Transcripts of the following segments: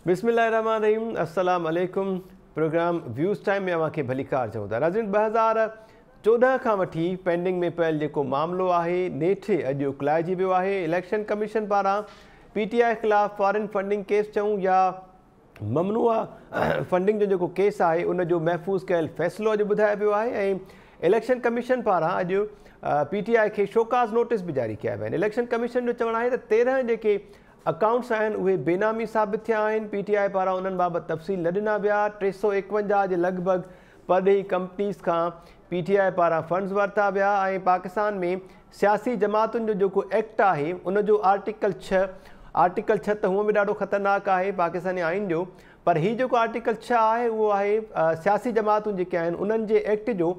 बिस्मिल्लाहिर्रहमानिर्रहीम, अस्सलाम वालेकुम। प्रोग्राम व्यूज़ टाइम में अवांखे भलीकार चऊं था। नाज़रीन, 2014 खां वठी पेंडिंग में पियल जेको मामलो आहे नेठि अॼु उकलाइजी वियो आहे। इलेक्शन कमीशन पारां PTI ख़िलाफ़ फॉरेन फंडिंग केस चऊं या ममनूआ फंडिंग जो जेको केस आहे उन जो महफ़ूज़ कयल फ़ैसिलो अॼु ॿुधायो वियो आहे ऐं इलेक्शन कमीशन पारां अॼु PTI खे शोकाज़ नोटिस बि जारी कया विया आहिनि। इलेक्शन कमीशन जो चवणु आहे त 13 जेके अकाउंट्स आहिनि उहे बेनामी साबित थिया आहिनि। PTI पारां उन्हनि बाबति तफ़सील न ॾिना विया। 351 जे लॻभॻि परॾेही कंपनीज़ खां PTI पारां फंड्स वरिता विया ऐं पाकिस्तान में सियासी जमातुनि जो जेको एक्ट आहे उनजो आर्टिकल 6 त हूअं बि ॾाढो ख़तरनाक आहे पाकिस्तानी आइन जो, पर हीउ जेको आर्टिकल 6 आहे उहो आहे सियासी जमातूं जेके आहिनि उन्हनि जे एक्ट जो।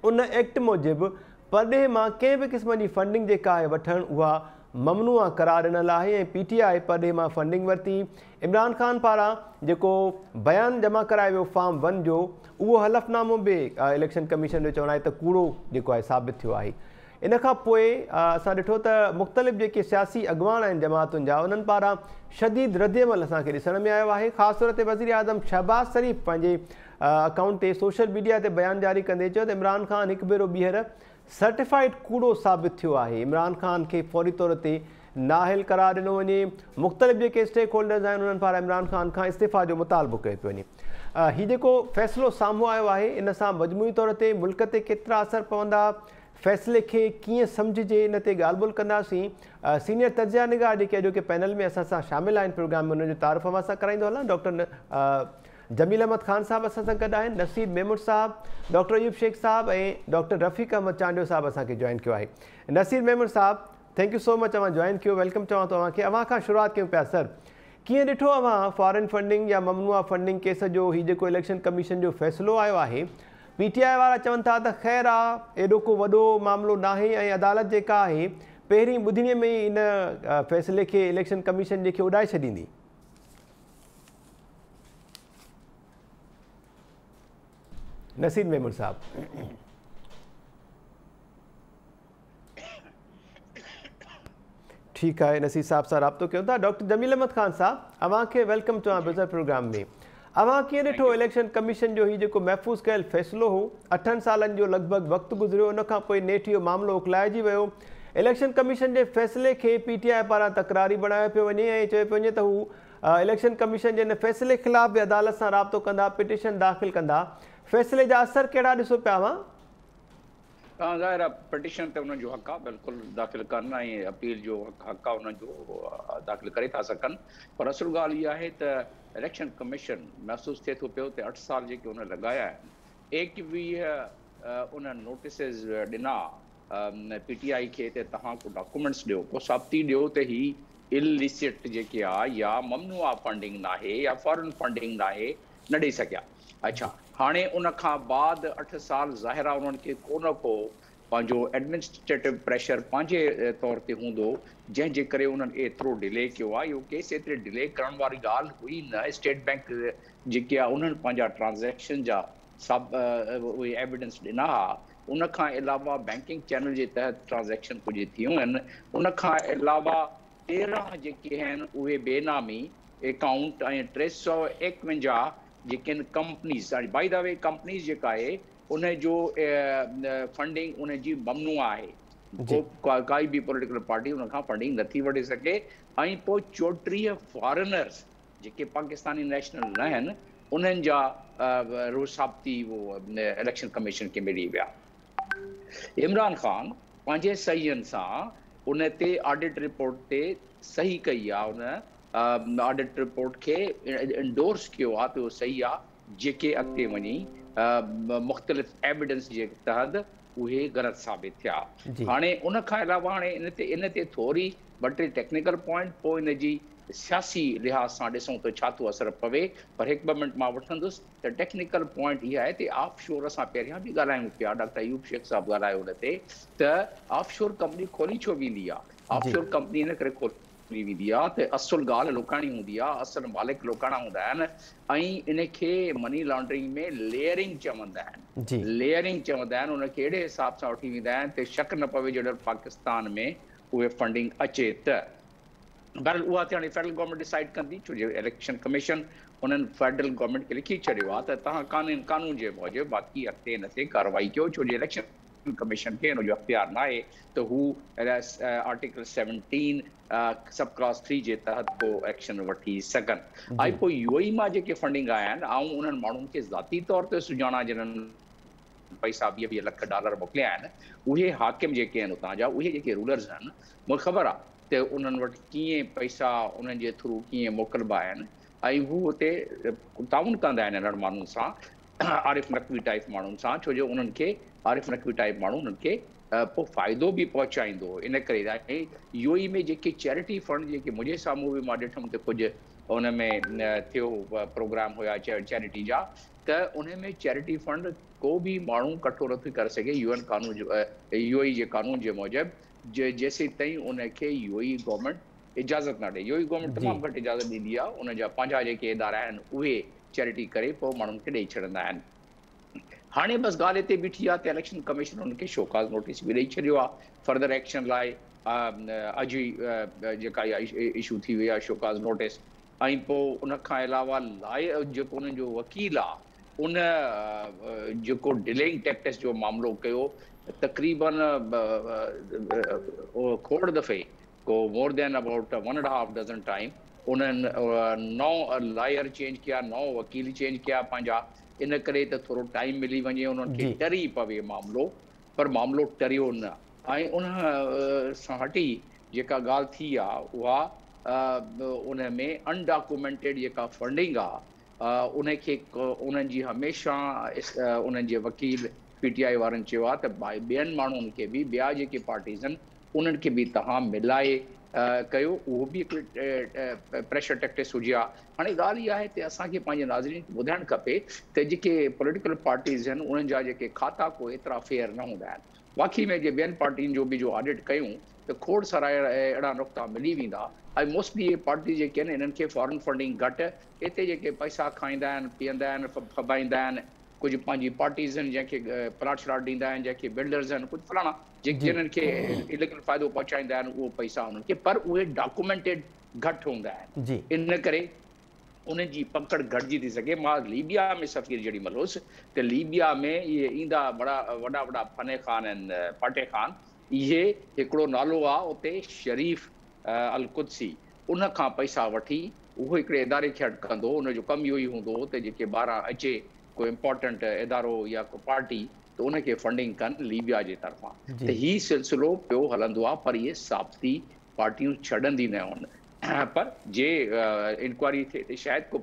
उन एक्ट मूजिबि परॾेह मां कंहिं बि क़िस्म जी फंडिंग जेका आहे वठणु उहा ममनूआ करार ॾिनल आहे ऐं PTI परॾेह मां फंडिंग वरिती। इमरान ख़ान पारां जेको बयानु जमा करायो वियो फार्म 1 जो, उहो हलफ़नामो बि इलेक्शन कमीशन जो चवणु आहे त कूड़ो जेको आहे साबित थियो आहे। इन खां पोइ असां ॾिठो त मुख़्तलिफ़ जेके सियासी अॻवान आहिनि जमातुनि जा उन्हनि पारां शदीद रद्दअमल असांखे ॾिसण में आयो आहे। ख़ासि तौर ते वज़ीर आज़म शहबाज़ शरीफ़ पंहिंजे अकाउंट ते सोशल मीडिया ते बयानु जारी कंदे चयो त इमरान ख़ान हिकु भेरो ॿीहर सर्टिफाइड कूड़ो साबित थियो आहे। इमरान ख़ान खे फौरी तौर ते नाहिल करार ॾिनो वञे। मुख़्तलिफ़ जेके स्टेक होल्डर्स आहिनि उन्हनि पारां इमरान ख़ान खां इस्तीफ़ा जो मुतालबो कयो पियो वञे। हीउ जेको फ़ैसिलो साम्हूं आयो आहे इन सां मजमूई तौर ते मुल्क ते केतिरा असर पवंदा, फ़ैसिले खे कीअं सम्झिजे, इन ते ॻाल्हि ॿोल कंदासीं। सीनियर तजिया निगाह जेके अॼोके पैनल में असां सां शामिल आहिनि प्रोग्राम में, उनजो तारीफ़ मां सां कराईंदो हलां। डॉक्टर जमील अहमद ख़ान साहब असां सां गॾु आहिनि, नसीर मेमूर साहब, डॉक्टर अयूब शेख साहब ऐं डॉक्टर रफ़ीक अहमद चांडियो साहब असांखे जॉइन कयो आहे। नसीर मेमूर साहब, थैंक यू सो मच, अवां जॉइन कयो, वेलकम चवां थो अव्हांखे। अवां खां शुरूआत कयूं पिया। सर, कीअं ॾिठो अवां फॉरेन फंडिंग या ममनूआ फंडिंग केस जो हीउ जेको इलेक्शन कमीशन जो फ़ैसिलो आयो आहे? PTI वारा चवनि था त ख़ैर आहे, एॾो को वॾो मामिलो नाहे ऐं अदालत जेका आहे पहिरीं ॿुधणीअ में ई इन फ़ैसिले खे इलेक्शन कमीशन जेके उॾाए छॾींदी। नसीर मेमूर साहब। ठीकु आहे, नसीर साहब सां राब्तो कयूं था। डॉक्टर जमील अहमद ख़ान साहब, अव्हांखे वेलकम चवां बिज़र प्रोग्राम में। अव्हां कीअं ॾिठो इलेक्शन कमीशन जो हीउ जेको महफ़ूज़ कयल फ़ैसिलो हो? 8 सालनि जो लॻभॻि वक़्तु गुज़रियो, उन खां पोइ नेठि इहो मामिलो उकलाइजी वियो। इलेक्शन कमीशन जे फ़ैसिले खे PTI पारां तकरारी बणायो पियो वञे ऐं चयो पियो वञे त हू इलेक्शन कमीशन जे इन फ़ैसिले ख़िलाफ़ बि अदालत सां राब्तो कंदा, पिटीशन दाख़िल कंदा। फ़ैसिले जा असर कहिड़ा ॾिसो पिया हुआ? ज़ाहिर आहे पिटीशन ते उन्हनि जो हक़ आहे, बिल्कुलु दाख़िल कनि ऐं अपील जो हक़ आहे उन्हनि जो, दाख़िल करे था सघनि। पर असुल ॻाल्हि इहा आहे त इलेक्शन कमीशन महसूसु थिए थो पियो त 8 साल जेके उन लॻाया आहिनि, 21 उन नोटिसिस ॾिना PTI खे त तव्हां को डॉक्यूमेंट्स ॾियो, को साबिती ॾियो त ही इलिसिट जेके आहे या ममनूआ फंडिंग नाहे या फॉरेन फंडिंग नाहे, न ॾेई सघिया। अच्छा, हाणे उन खां बाद 8 साल ज़ाहिर आहे उन्हनि खे को न को पंहिंजो एडमिनिस्ट्रेटिव प्रेशर पंहिंजे तौर ते हूंदो, जंहिंजे करे उन्हनि एतिरो डिले कयो आहे। इहो केस एतिरे डिले करण वारी ॻाल्हि हुई न। स्टेट बैंक जेके आहे उन्हनि पंहिंजा ट्रांज़ेक्शन जा उहे एविडेंस ॾिना हुआ। उन खां अलावा बैंकिंग चैनल जे तहत ट्रांज़ेक्शन कुझु थियूं आहिनि। उन खां अलावा 13 जेके आहिनि उहे बेनामी अकाउंट ऐं 351 जेके आहिनि companies, by the way companies जेका आहे उन जो फंडिंग उन जी ममनूआ आहे। काई बि पॉलिटिकल पार्टी उन खां फंडिंग नथी वठी सघे। ऐं पोइ 34 फॉरेनर्स जेके पाकिस्तानी नेशनल न आहिनि उन्हनि जा रोसाबती वो इलेक्शन कमीशन खे मिली विया। इमरान ख़ान पंहिंजे सहीअनि सां उन ते ऑडिट रिपोर्ट ते सही कई आहे, उन ऑडिट रिपोर्ट खे इंडोर्स कयो आहे त उहो सही आहे, जेके अॻिते वञी मुख़्तलिफ़ एविडेंस जे तहत उहे ग़लति साबित थिया। हाणे उन खां अलावा हाणे इन ते थोरी ॿ टे टेक्निकल पॉइंट, पोइ इन जी सियासी लिहाज़ सां ॾिसूं त छा थो असरु पवे। पर 1 ॿ मिंट मां वठंदुसि त टेक्निकल पॉइंट इहा आहे त ऑफशोर, असां पहिरियां बि ॻाल्हायूं पिया, डॉक्टर अयूब शेख साहब ॻाल्हायो उन ते, त ऑफशोर कंपनी खोली छो वेंदी आहे? ऑफशोर कंपनी इन करे खोली वेंदी आहे त असुल ॻाल्हि लुकाइणी हूंदी आहे, असल मालिक लुकाइणा हूंदा आहिनि ऐं इन खे मनी लॉन्ड्रिंग में लेयरिंग चवंदा आहिनि। लेयरिंग चवंदा आहिनि, उनखे अहिड़े हिसाब सां वठी वेंदा आहिनि त शक न पवे जॾहिं पाकिस्तान में उहे फंडिंग अचे त। बहरहाल उहा त हाणे फेडरल गवर्नमेंट डिसाइड कंदी, छो जो इलेक्शन कमीशन उन्हनि फेडरल गवर्नमेंट खे लिखी छॾियो आहे त तव्हां कानून जे मूजिबि बाक़ी अॻिते हिन ते कार्रवाई कयो, छो जो इलेक्शन कमीशन खे हिन जो अख़्तियार न आहे त हू आर्टिकल 17 सब क्लॉस 3 जे तहत को एक्शन वठी सघनि। ऐं पोइ यूएई मां जेके फंडिंग आया आहिनि, ऐं उन्हनि माण्हुनि खे ज़ाती तौर ते सुञाणा जिन्हनि पैसा $20 लख मोकिलिया आहिनि, उहे हाकिम जेके आहिनि उतां जा, उहे जेके रूलर्स आहिनि, मूंखे ख़बर आहे त उन्हनि वटि कीअं पैसा उन्हनि जे थ्रू कीअं मोकिलिबा आहिनि, ऐं हू हुते ताउन कंदा आहिनि इन्हनि माण्हुनि सां, आरिफ नक़वी टाइप माण्हुनि सां, छो जो उन्हनि खे आरिफ नक़वी टाइप माण्हू उन्हनि खे पोइ फ़ाइदो बि पहुचाईंदो। इन करे ऐं यूएई में जेके चैरिटी फंड जेके मुंहिंजे साम्हूं बि मां ॾिठुमि त कुझु उन में थियो प्रोग्राम हुया चैरिटी जा, त उन में चैरिटी फंड को बि माण्हू कठो नथो करे सघे यूएन कानून यूएई जे कानून जे मूजिबि, जेसीं ताईं उनखे यूएई गवर्नमेंट इजाज़त न ॾे। यूएई गवर्नमेंट तमामु घटि इजाज़त ॾींदी आहे, उन जा पंहिंजा जेके इदारा आहिनि उहे चैरिटी करे पोइ माण्हुनि खे ॾेई छॾींदा आहिनि। हाणे बसि ॻाल्हि हिते बीठी आहे त इलेक्शन कमीशन उनखे शोकाज़ नोटिस बि ॾेई छॾियो आहे फर्दर एक्शन लाइ। अॼु ई जेका इहा इशू थी वई आहे शोकाज़ नोटिस, ऐं पोइ उन खां अलावा जेको उन्हनि जो वकील आहे उन जेको डिलेइंग टैक्टिक्स जो मामिलो कयो, तक़रीबन खोड़ दफ़े को more than about 1.5 dozen time उन्हनि 9 लॉयर चेंज किया, 9 वकील चेंज किया पंहिंजा, इन करे त थोरो टाइम मिली वञे उन्हनि खे टरी पवे मामिलो, पर मामिलो टरियो न। ऐं उन सां हटी जेका ॻाल्हि थी आहे उहा उन में अनडॉक्यूमेंटेड जेका फंडिंग आहे उनखे उन्हनि जी हमेशह उन्हनि जे वकील पीटीआई वारनि चयो आहे त ॿियनि माण्हुनि खे बि, ॿिया जेके पार्टीज़ आहिनि उन्हनि खे बि तव्हां मिलाए कयो, उहो बि हिकिड़ी प्रेशर टैक्टिक्स हुजे आहे। हाणे ॻाल्हि इहा आहे त असांखे पंहिंजे नाज़रीन खे ॿुधाइणु खपे त जेके पॉलिटिकल पार्टीज़ आहिनि उन्हनि जा जेके खाता को एतिरा फेयर न हूंदा आहिनि। वाक़ई में जे ॿियनि पार्टियुनि जो बि जो ऑडिट कयूं त खोड़ सारा अहिड़ा नुक़्ता मिली वेंदा, ऐं मोस्टली इहे पार्टी जेके आहिनि इन्हनि खे फॉरेन फंडिंग घटि, हिते जेके पैसा खाईंदा आहिनि, पीअंदा आहिनि, फबाईंदा आहिनि, कुझु पंहिंजी पार्टीज़ आहिनि जंहिंखे प्लाट श्लाट ॾींदा आहिनि, जंहिंखे बिल्डर्स आहिनि, कुझु फलाणा जिन्हनि खे इलीगल फ़ाइदो पहुचाईंदा आहिनि उहो पैसा उन्हनि खे, पर उहे डॉक्यूमेंटेड घटि हूंदा आहिनि। इन करे उन्हनि जी पकड़ घटिजी थी सघे। मां लीबिया में सफ़ीर जॾहिं महिल हुउसि त लीबिया में इहे ईंदा वॾा वॾा फने खान आहिनि, पाटे खान, इहे हिकिड़ो नालो आहे उते शरीफ़ अल कुदसी, उन खां पैसा वठी उहो हिकिड़े इदारे खे अटकंदो, उनजो कमु इहो ई हूंदो हो त जेके ॿाहिरां अचे को इम्पोर्टेंट इदारो या को पार्टी त उनखे फंडिंग कनि लीबिया जे तरफ़ां। त हीउ सिलसिलो पियो हलंदो आहे, पर इहे साबिती पार्टियूं छॾंदी न आहिनि, पर जे इंक्वायरी थिए त शायदि को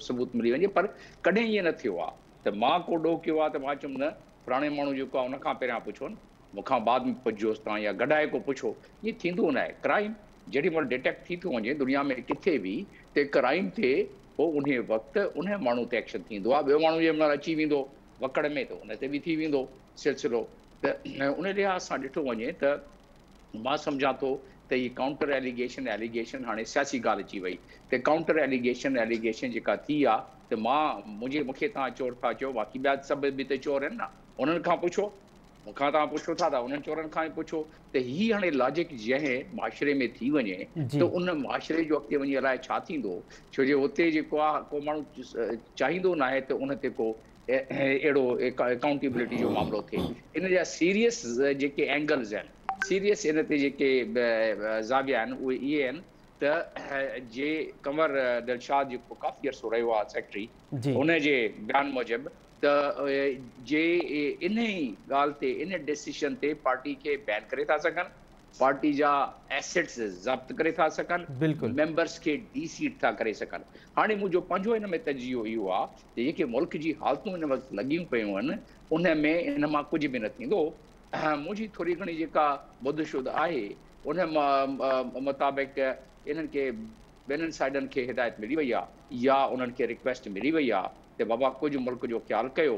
सबूत मिली वञे, पर कॾहिं ईअं न थियो आहे त मां को ॾोह कयो आहे त मां चयुमि न पुराणे माण्हू जेको आहे उनखां पहिरियां पुछो, मूंखां बाद में पुछोसि तव्हां, या गॾाए को पुछो। ईअं थींदो न आहे। क्राइम जेॾी महिल डिटेक्ट थी थो वञे दुनिया में किथे बि त क्राइम थिए पोइ उन वक़्तु उन माण्हू ते एक्शन थींदो आहे। ॿियो माण्हू जंहिं महिल अची वेंदो वकड़ में त उन ते बि थी वेंदो सिलसिलो। त उन लिहाज़ सां ॾिठो वञे त मां सम्झां थो त हीअ काउंटर एलिगेशन हाणे सियासी ॻाल्हि अची वई त काउंटर एलिगेशन जेका थी आहे त मूंखे तव्हां चोर था चओ, बाक़ी ॿिया सभु बि त चोर आहिनि न, उन्हनि खां पुछो, मूंखां तव्हां पुछो था त उन्हनि चोरनि खां ई पुछो। त हीअ हाणे लॉजिक जंहिं माशरे में थी वञे त उन माशरे जो अॻिते वञी अलाए छा थींदो, छो जो हुते जेको आहे को माण्हू चाहींदो न आहे त उन ते को अहिड़ो अकाउंटेबिलिटी जो मामिलो थिए। इन जा सीरियस जेके एंगल्स आहिनि, सीरियस इन ते जेके ज़ाविया आहिनि उहे इहे आहिनि त जे कंवर दिलशाद जेको काफ़ी अर्सो रहियो आहे सेक्रेटरी, उन जे बयान मूजिबि त जे इन ई ॻाल्हि ते, इन डिसीशन ते पार्टी खे बैन करे था सघनि, पार्टी जा एसेट्स ज़ब्त करे था सघनि, मेंबर्स खे डी-सीट था करे सघनि। हाणे मुंहिंजो पंहिंजो हिन में तजियो इहो आहे त जेके मुल्क जी हालतूं हिन वक़्तु लॻियूं पियूं आहिनि उन में हिन मां कुझु बि न थींदो। मुंहिंजी थोरी घणी जेका बुधशुध आहे उन मुताबिक़ इन्हनि खे ॿिन्हिनि साइडनि खे हिदायत मिली वई आहे या उन्हनि खे रिक्वेस्ट मिली वई आहे त बाबा कुझु मुल्क जो ख़्यालु कयो,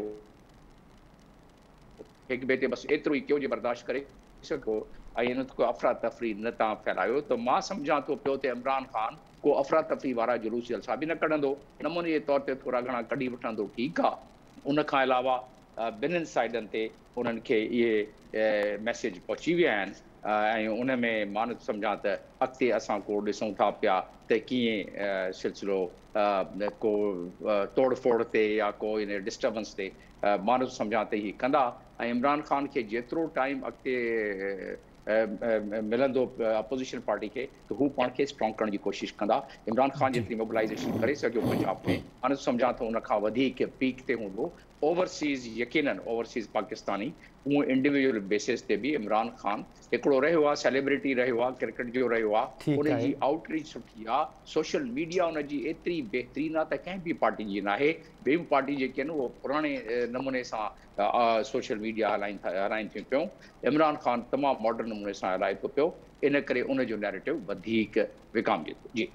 हिकु ॿिए ते बसि एतिरो ई कयो जे बर्दाश्त करे सघो ऐं इन को अफ़रा तफ़री न तव्हां फैलायो। त मां सम्झां थो पियो त इमरान ख़ान को अफ़रा तफ़री वारा जुलूस जलसा बि न कढंदो, नमूने जे तौर ते थोरा घणा कढी वठंदो, ठीकु आहे। उन खां अलावा ॿिन्हिनि साइडनि ते उन्हनि खे इहे मैसेज पहुची विया आहिनि ऐं उन में मां नथो सम्झां त अॻिते असां को ॾिसूं था पिया त कीअं सिलसिलो को तोड़ फोड़ ते या को इन डिस्टर्बेंस ते मां नथो सम्झां त हीअ कंदा। ऐं इमरान ख़ान खे जेतिरो टाइम अॻिते मिलंदो अपोज़िशन पार्टी खे त हू पाण खे स्ट्रॉन्ग करण जी कोशिशि कंदा। इमरान ख़ान जेतिरी मोबिलाइज़ेशन करे सघियो पंजाब में, मां नथो सम्झां त उन खां वधीक पीक ते हूंदो। ओवरसीज़ यकीनन ओवरसीज़ पाकिस्तानी उहो इंडिविजुअल बेसिस ते बि इमरान ख़ान हिकिड़ो रहियो आहे, सेलिब्रिटी रहियो आहे, क्रिकेट जो रहियो आहे, उनजी आउटरीच सुठी आहे, सोशल मीडिया उनजी एतिरी बहितरीनु आहे त कंहिं बि पार्टी जी नाहे। ॿियूं पार्टी जेके आहिनि उहो पुराणे नमूने सां सोशल मीडिया हलाइनि थियूं पियूं। इमरान ख़ान तमामु मॉडर्न नमूने सां हलाए थो पियो, इन करे उनजो नैरेटिव वधीक विकामजे थो। जी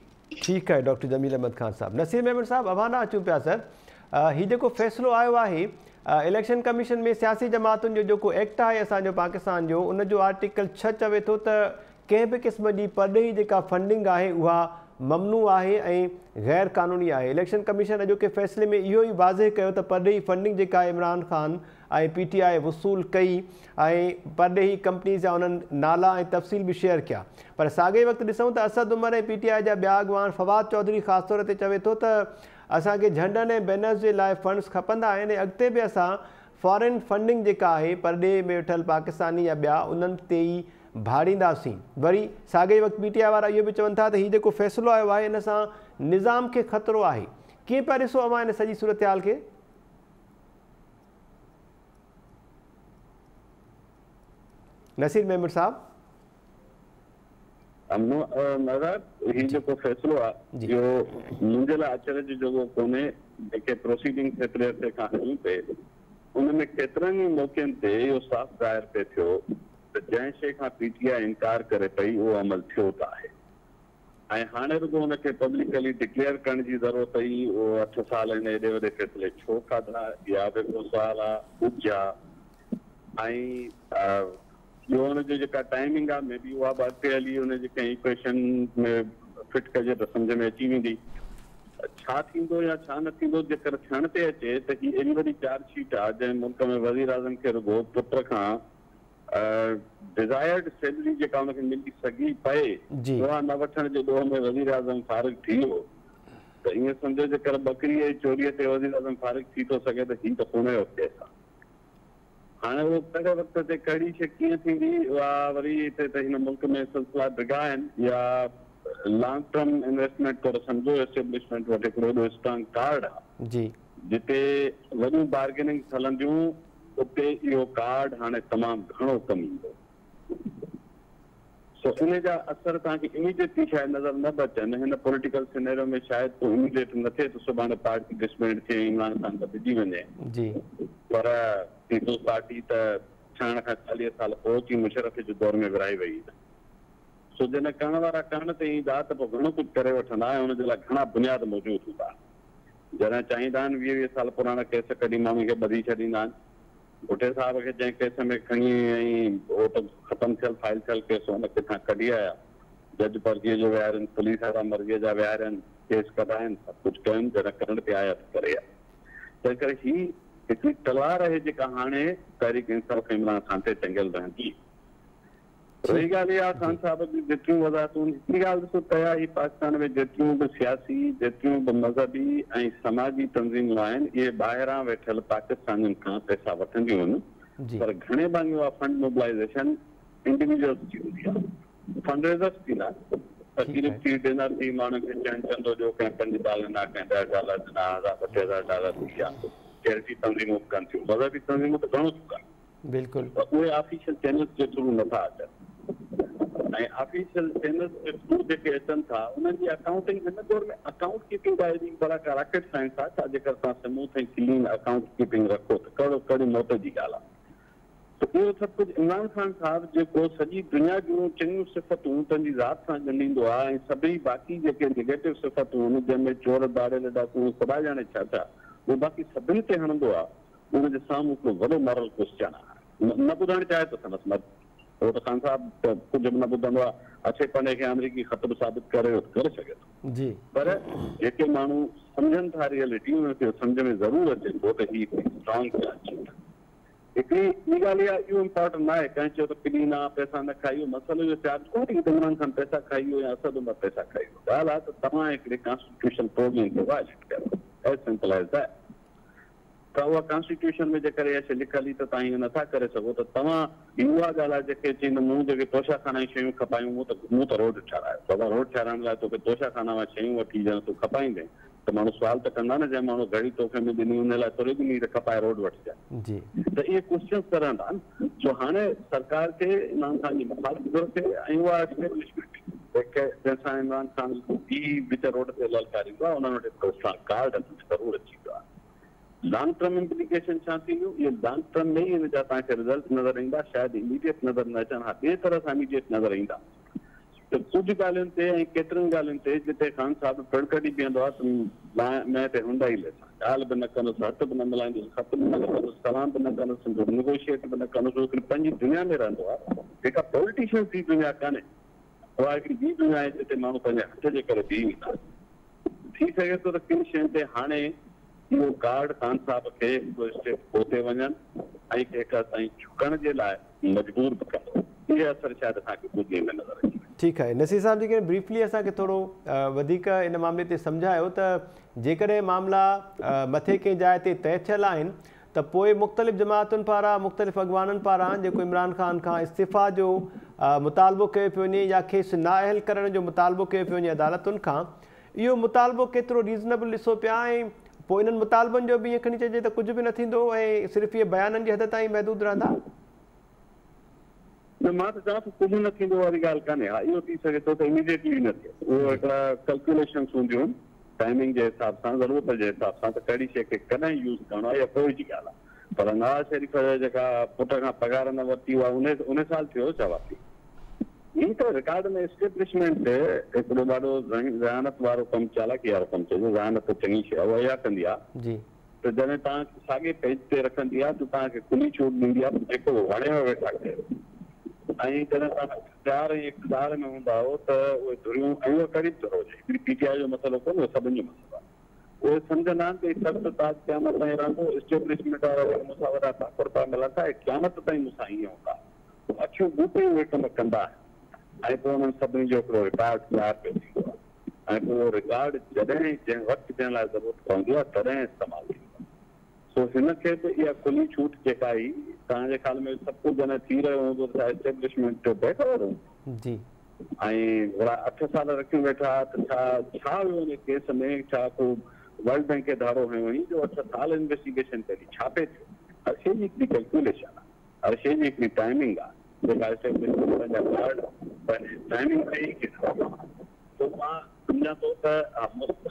ठीकु आहे डॉक्टर जमील अहमद ख़ान साहब। नसीर अहमद साहब अवाना अचूं पिया सर, हीउ जेको फ़ैसिलो आयो आहे इलेक्शन कमीशन में सियासी जमातुनि जो जेको एक्ट आहे असांजो पाकिस्तान जो, उनजो आर्टिकल 6 चवे थो त कंहिं बि क़िस्म जी परॾेही जेका फंडिंग आहे उहा ममनू आहे ऐं गैर क़ानूनी आहे। इलेक्शन कमीशन अॼोके फ़ैसिले में इहो ई वाज़े कयो त परॾेही फंडिंग जेका इमरान ख़ान ऐं PTI वसूल कई ऐं परॾेही कंपनीज़ जा उन्हनि नाला ऐं तफ़सील बि शेयर कया। पर साॻे वक़्तु ॾिसूं त असद उमर ऐं PTI जा ॿिया अॻवान फवाद चौधरी ख़ासि तौर ते चवे थो त असांखे झंडनि ऐं बैनर्स जे लाइ फंड्स खपंदा आहिनि ऐं अॻिते बि असां फॉरेन फंडिंग जेका आहे परॾे में वेठल पाकिस्तानी या ॿिया उन्हनि ते ई भाड़ींदासीं। वरी साॻे वक़्तु PTI वारा इहो बि चवनि था त हीउ जेको फ़ैसिलो आयो आहे इन सां निज़ाम खे ख़तरो आहे। कीअं पिया ॾिसो अवां इन सॼी सूरत हाल खे? नसीर मेमर साहब हीउ जेको फ़ैसिलो आहे इहो मुंहिंजे लाइ अचरज जो कोन्हे। जेके प्रोसीडिंग केतिरे अर्से खां हलियूं पिए उन में केतिरनि ई मौक़नि ते इहो साफ़ ज़ाहिर पिए थियो त जंहिं शइ खां PTI इनकार करे पई उहो अमल थियो त आहे। ऐं हाणे रुॻो हुनखे पब्लिकली डिक्लेयर करण जी ज़रूरत हुई। उहो 8 साल हिन एॾे वॾे फ़ैसिले छो खाधा, इहा बि हिकिड़ो सुवालु आहे। ऊर्जा ऐं इहो हुनजी जेका टाइमिंग आहे मे बी उहा बि अॻिते हली हुनजे कंहिं इक्वेशन में फिट कजे त सम्झ में अची वेंदी। छा थींदो या छा न थींदो जेकर थियण ते अचे त हीअ एॾी वॾी चार्जशीट आहे जंहिं मुल्क में वज़ीर आज़म खे रुॻो पुट खां डिज़ायर्ड सैलरी जेका हुनखे मिली सघी पए उहा न वठण जे ॾोह में वज़ीर आज़म फारिग थी वियो त ईअं सम्झो जेकर बकरीअ जी चोरीअ ते वज़ीर आज़म फारिग थी थो सघे त हीउ त कोन जो केस आहे। हाणे उहो कहिड़े वक़्त ते कहिड़ी शइ कीअं थींदी उहा वरी हिते त हिन मुल्क में सिलसिला ड्रिघा आहिनि या लॉन्ग टर्म इन्वेस्टमेंट तौरु सम्झो एस्टेब्लिशमेंट वटि हिकिड़ो एॾो स्ट्रॉन्ग कार्ड आहे जिते वॾियूं बार्गेनिंग हलंदियूं उते इहो कार्ड हाणे तमामु घणो कमु ईंदो। सो इन जा असर तव्हांखे इमीडिएटली शायदि नज़र न बि अचनि। हिन पॉलिटिकल सिनेरियो में शायदि को इमीडिएट न थिए त सुभाणे पार्टी डिसबैंड थिए, इमरान ख़ान बदिजी वञे। पर पीपल्स पार्टी त ठहण खां 40 साल पोइ अची मुशर्रफ जे दौर में विराई वई। सो जॾहिं करण वारा करण ते ईंदा त पोइ घणो कुझु करे वठंदा ऐं हुनजे लाइ घणा बुनियाद मौजूदु हूंदा। जॾहिं चाहींदा आहिनि 20-20 साल पुराणा केस कढी माण्हुनि खे ॿधी छॾींदा आहिनि। भुटे साहिब खे जंहिं केस में खणी ऐं उहो त ख़तमु थियल फाइल थियल केस हुन किथां कढी आया, जज परजीअ जो विया आहिनि, पुलिस वारा मर्ज़ीअ जा विया आहिनि, केस कढा आहिनि, सभु कुझु कयूं, जॾहिं करण ते आया त करे आया। तंहिं करे हीअ हिकिड़ी तलवार आहे जेका हाणे तहरीक इंसाफ़ इमरान ख़ान ते टंगियल रहंदी। रही ॻाल्हि इहा ख़ान साहिब जी जेतिरियूं वज़ाहतूं हिकिड़ी ॻाल्हि ॾिसो कया ही पाकिस्तान में जेतिरियूं बि सियासी जेतिरियूं बि मज़हबी ऐं समाजी तंज़ीमूं आहिनि इहे ॿाहिरां वेठल पाकिस्तानियुनि खां पैसा वठंदियूं आहिनि। पर घणे भाङे उहा फंड मोबिलाइज़ेशन इंडिविजुअल्स जी हूंदी आहे, फंड रेज़र्स थींदा आहिनि। तकलीफ़ थी डिनर थी माण्हुनि खे चइनि चंदो ॾियो, कंहिं $5 ॾिना, कंहिं $10 ॾिना, $1000 थी विया। चैरिटी तंज़ीमूं कनि थियूं, मज़हबी तंज़ीमूं त घणो थियूं कनि। बिल्कुलु उहे ऑफिशियल चैनल्स जे थ्रू नथा अचनि ऐं ऑफिशियल चैनल्स जे थ्रू जेके अचनि था उन्हनि जी अकाउंटिंग हिन दौर में अकाउंट कीपिंग आहे एॾी बड़ा रॉकेट साइंस आहे छा जेकर तव्हां स्मूथ ऐं क्लीन अकाउंट कीपिंग रखो त कहिड़ो कहिड़ी मौत जी ॻाल्हि आहे। त इहो सभु कुझु इमरान ख़ान साहिब जेको सॼी दुनिया जूं चङियूं सिफ़तूं पंहिंजी ज़ात सां ॻंढींदो आहे ऐं सभई बाक़ी जेके नेगेटिव सिफ़तूं आहिनि जंहिंमें चोर दाड़े डाकू ख़ुदा ॼाणे छा छा उहो बाक़ी सभिनी ते हणंदो आहे। उनजे साम्हूं हिकिड़ो वॾो मॉरल क्वेश्चन आहे। न ॿुधणु चाहे त संदसि न उहो त ख़ान साहिब कुझु बि न ॿुधंदो आहे, अछे पने खे अमरीकी ख़त बि साबित करे सघे थो। पर जेके माण्हू सम्झनि था रियलिटी उनखे सम्झ में ज़रूरु अचे थो त हीअ स्ट्रॉन्ग चार्ज हिकिड़ी ॻाल्हि आहे, इहो इम्पोर्टेंट आहे कंहिं चयो त पिली न पैसा न खाइयो, मसइलो इहो चार्ज कोन्हे त इमरान खान पैसा खाई वियो या असद उमर पैसा खाई वियो। ॻाल्हि आहे त तव्हां हिकिड़े कॉन्स्टिट्यूशन प्रोविजन खे वायलेट कयो, एज सिंपल एज दैट। त उहा कॉन्स्टिट्यूशन में जेकर इहा शइ लिखियलु त तव्हां इहो नथा करे सघो त तव्हां उहा ॻाल्हि आहे जेके चईंदा मूं जेके तोशाखाना जी शयूं खपायूं, मूं त रोड ठारायो, बाबा रोड ठाराइण लाइ तोखे तोशाखाना मां शयूं वठी ॾियण तूं खपाईंदे त माण्हू सुवाल त कंदा न, जंहिं माण्हू घड़ी तोखे में ॾिनी उन लाइ थोरी ॾिनी त खपाए रोड वठिजांइ जी। त इहे क्वेश्चन करंदा आहिनि। सो हाणे सरकार खे इमरान खान जी मुखालिफ़ घुरिजे ऐं उहा एस्टेब्लिशमेंट जंहिंसां इमरान खान बि विच रोड ते ललकारींदो आहे उन्हनि वटि कार्ड ज़रूरु अची वियो आहे। लॉन्ग टर्म इम्प्लीकेशन छा थींदियूं, इहे लॉन्ग टर्म में ई हिन जा तव्हांखे रिज़ल्ट नज़र ईंदा, शायदि इमीडिएट नज़र न अचनि, हा ॿिए तरह सां इमीडिएट नज़र ईंदा। त कुझु ॻाल्हियुनि ते ऐं केतिरनि ॻाल्हियुनि ते जिते ख़ान साहिबु कड़कड़ी बीहंदो आहे त मैं ते हुंडा ई लेसा, ॻाल्हि बि न कंदुसि, हथु बि न मिलाईंदुसि, ख़त बि न कंदुसि, सलाम बि न कंदुसि, नेगोशिएट बि न कंदुसि। हिकिड़ी पंहिंजी दुनिया में रहंदो आहे, जेका पॉलिटिशियन जी दुनिया कान्हे, उहा हिकिड़ी ॿी दुनिया आहे जिते माण्हू पंहिंजे हथ जे करे बीह वेंदा। थी सघे थो त किन शयुनि ते हाणे इहो कार्ड ख़ान साहिब खे हिकिड़ो स्टेप पोते वञनि ऐं कंहिं ताईं झुकण जे लाइ मजबूर बि कंदो। इहे असर शायदि असांखे ॿुधी में नज़र अचे। ठीकु आहे नसीर साहिब, जेकॾहिं ब्रीफली असांखे थोरो वधीक इन मामले ते सम्झायो त जेकॾहिं मामला मथे कंहिं जाइ ते तइ थियल आहिनि त पोइ मुख़्तलिफ़ जमातुनि पारां मुख़्तलिफ़ अॻवाननि पारां जेको इमरान खान खां इस्तीफ़ा जो मुतालबो कयो पियो वञे या खेसि नाअहल करण जो मुतालबो कयो पियो वञे अदालतुनि खां, इहो मुतालबो केतिरो रीज़नेबल ॾिसो पिया ऐं पोइ इन्हनि मुतालबनि जो बि ईअं खणी चइजे त कुझु बि न थींदो ऐं सिर्फ़ु इहे बयाननि जी हद ताईं महदूद रहंदा? न, मां त चवां थो कुझु न थींदो वारी ॻाल्हि कान्हे। हा, इहो थी सघे थो त इमीडिएटली न थिए, उहो हिकिड़ा कैलकुलेशन्स हूंदियूं आहिनि टाइमिंग जे हिसाब सां, ज़रूरत जे हिसाब सां, त कहिड़ी शइ खे कॾहिं यूज़ करणो आहे इहा पोइ जी ॻाल्हि आहे। पर नवाज़ शरीफ़ जेका पुट खां पघार न वरिती उहा उन साल थियो छा वरिती? हीअ त रिकॉर्ड में एस्टेब्लिशमेंट हिकिड़ो ॾाढो ज़हानत वारो कमु, चालाकी वारो कमु चइजो, ज़हानत चङी शइ उहा इहा कंदी आहे त जॾहिं तव्हांखे साॻे पेज ते रखंदी आहे त तव्हांखे खुली छूट ॾींदी आहे जेको वणेव वेठा कयो। ऐं जॾहिं तव्हां इख़्तियार ऐं इक़्तिदार में हूंदा हो त उहे धुरियूं ऐं उहो क़रीब थो हुजे, हिकिड़ी पीटीआई जो मसइलो कोन्हे, सभिनी जो मसइलो आहे। उहे सम्झंदा आहिनि त सख़्तु ताज क़यामत ताईं रहंदो, एस्टेब्लिशमेंट वारा मूंसां वॾा ताक़त था मिलनि था, क़यामत ताईं मूंसां ईअं हूंदा, अखियूं ॿूटे उहे कम कंदा ऐं पोइ उन्हनि सभिनी जो हिकिड़ो रिकॉर्ड तयारु पियो थींदो आहे ऐं पोइ उहो रिकॉर्ड जॾहिं जंहिं वक़्तु जंहिं लाइ ज़रूरत पवंदी आहे तॾहिं इस्तेमालु थींदो आहे। सो हिन खे त इहा खुली छूट जेका आई तव्हांजे ख़्याल में सभु कुझु जॾहिं थी रहियो हूंदो त एस्टेब्लिशमेंट बेटर जी ऐं 8 साल रखियूं वेठा त छा वियो हुन केस में, छा को वर्ल्ड बैंक खे धारो हयो हुई जो 8 साल इन्वेस्टिगेशन करी छापे थियो? हर शइ जी हिकिड़ी कैलकुलेशन आहे, हर शइ जी हिकिड़ी टाइमिंग आहे, जेका एस्टेब्लिशमेंट पंहिंजा कार्ड पंहिंजी टाइमिंग ते ई कंदा। तो मां सम्झां थो त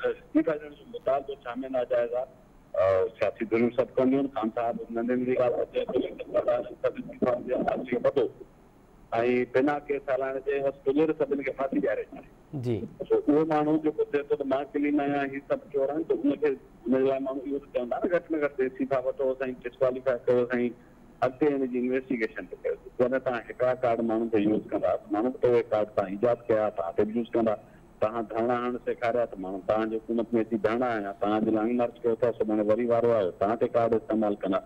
इस्तीफ़ा ॾियण जो मुतालबो छा में नाजाइज़ आहे, सियासी दुनिया सभु कंदियूं आहिनि, ख़ान साहिब नंढे नंढी ॻाल्हि वधो ऐं बिना केस हलाइण जे बसि सभिनी खे फांसी ॾियारे छॾे जी। उहो माण्हू जेको चए थो त मां क्लीन आहियां, हीअ सभु चोर आहिनि, त उनखे उन लाइ माण्हू इहो त चवंदा न घटि में घटि इस्तीफ़ा वठो साईं, डिस्क्वालीफाई कयो साईं, अॻिते हिनजी इन्वेस्टिगेशन ते कयो। जॾहिं तव्हां हिकिड़ा कार्ड माण्हू खे यूज़ कंदा, माण्हू त उहे कार्ड तव्हां ईजाद कया, तव्हां ते बि यूज़ कंदा, तव्हां धरणा हणणु सेखारिया त माण्हू तव्हांजे हुकूमत में अची धरणा आया, तव्हांजे लाइन मार्च कयो था, सुभाणे वरी वारो आयो तव्हां ते कार्ड इस्तेमालु कंदा।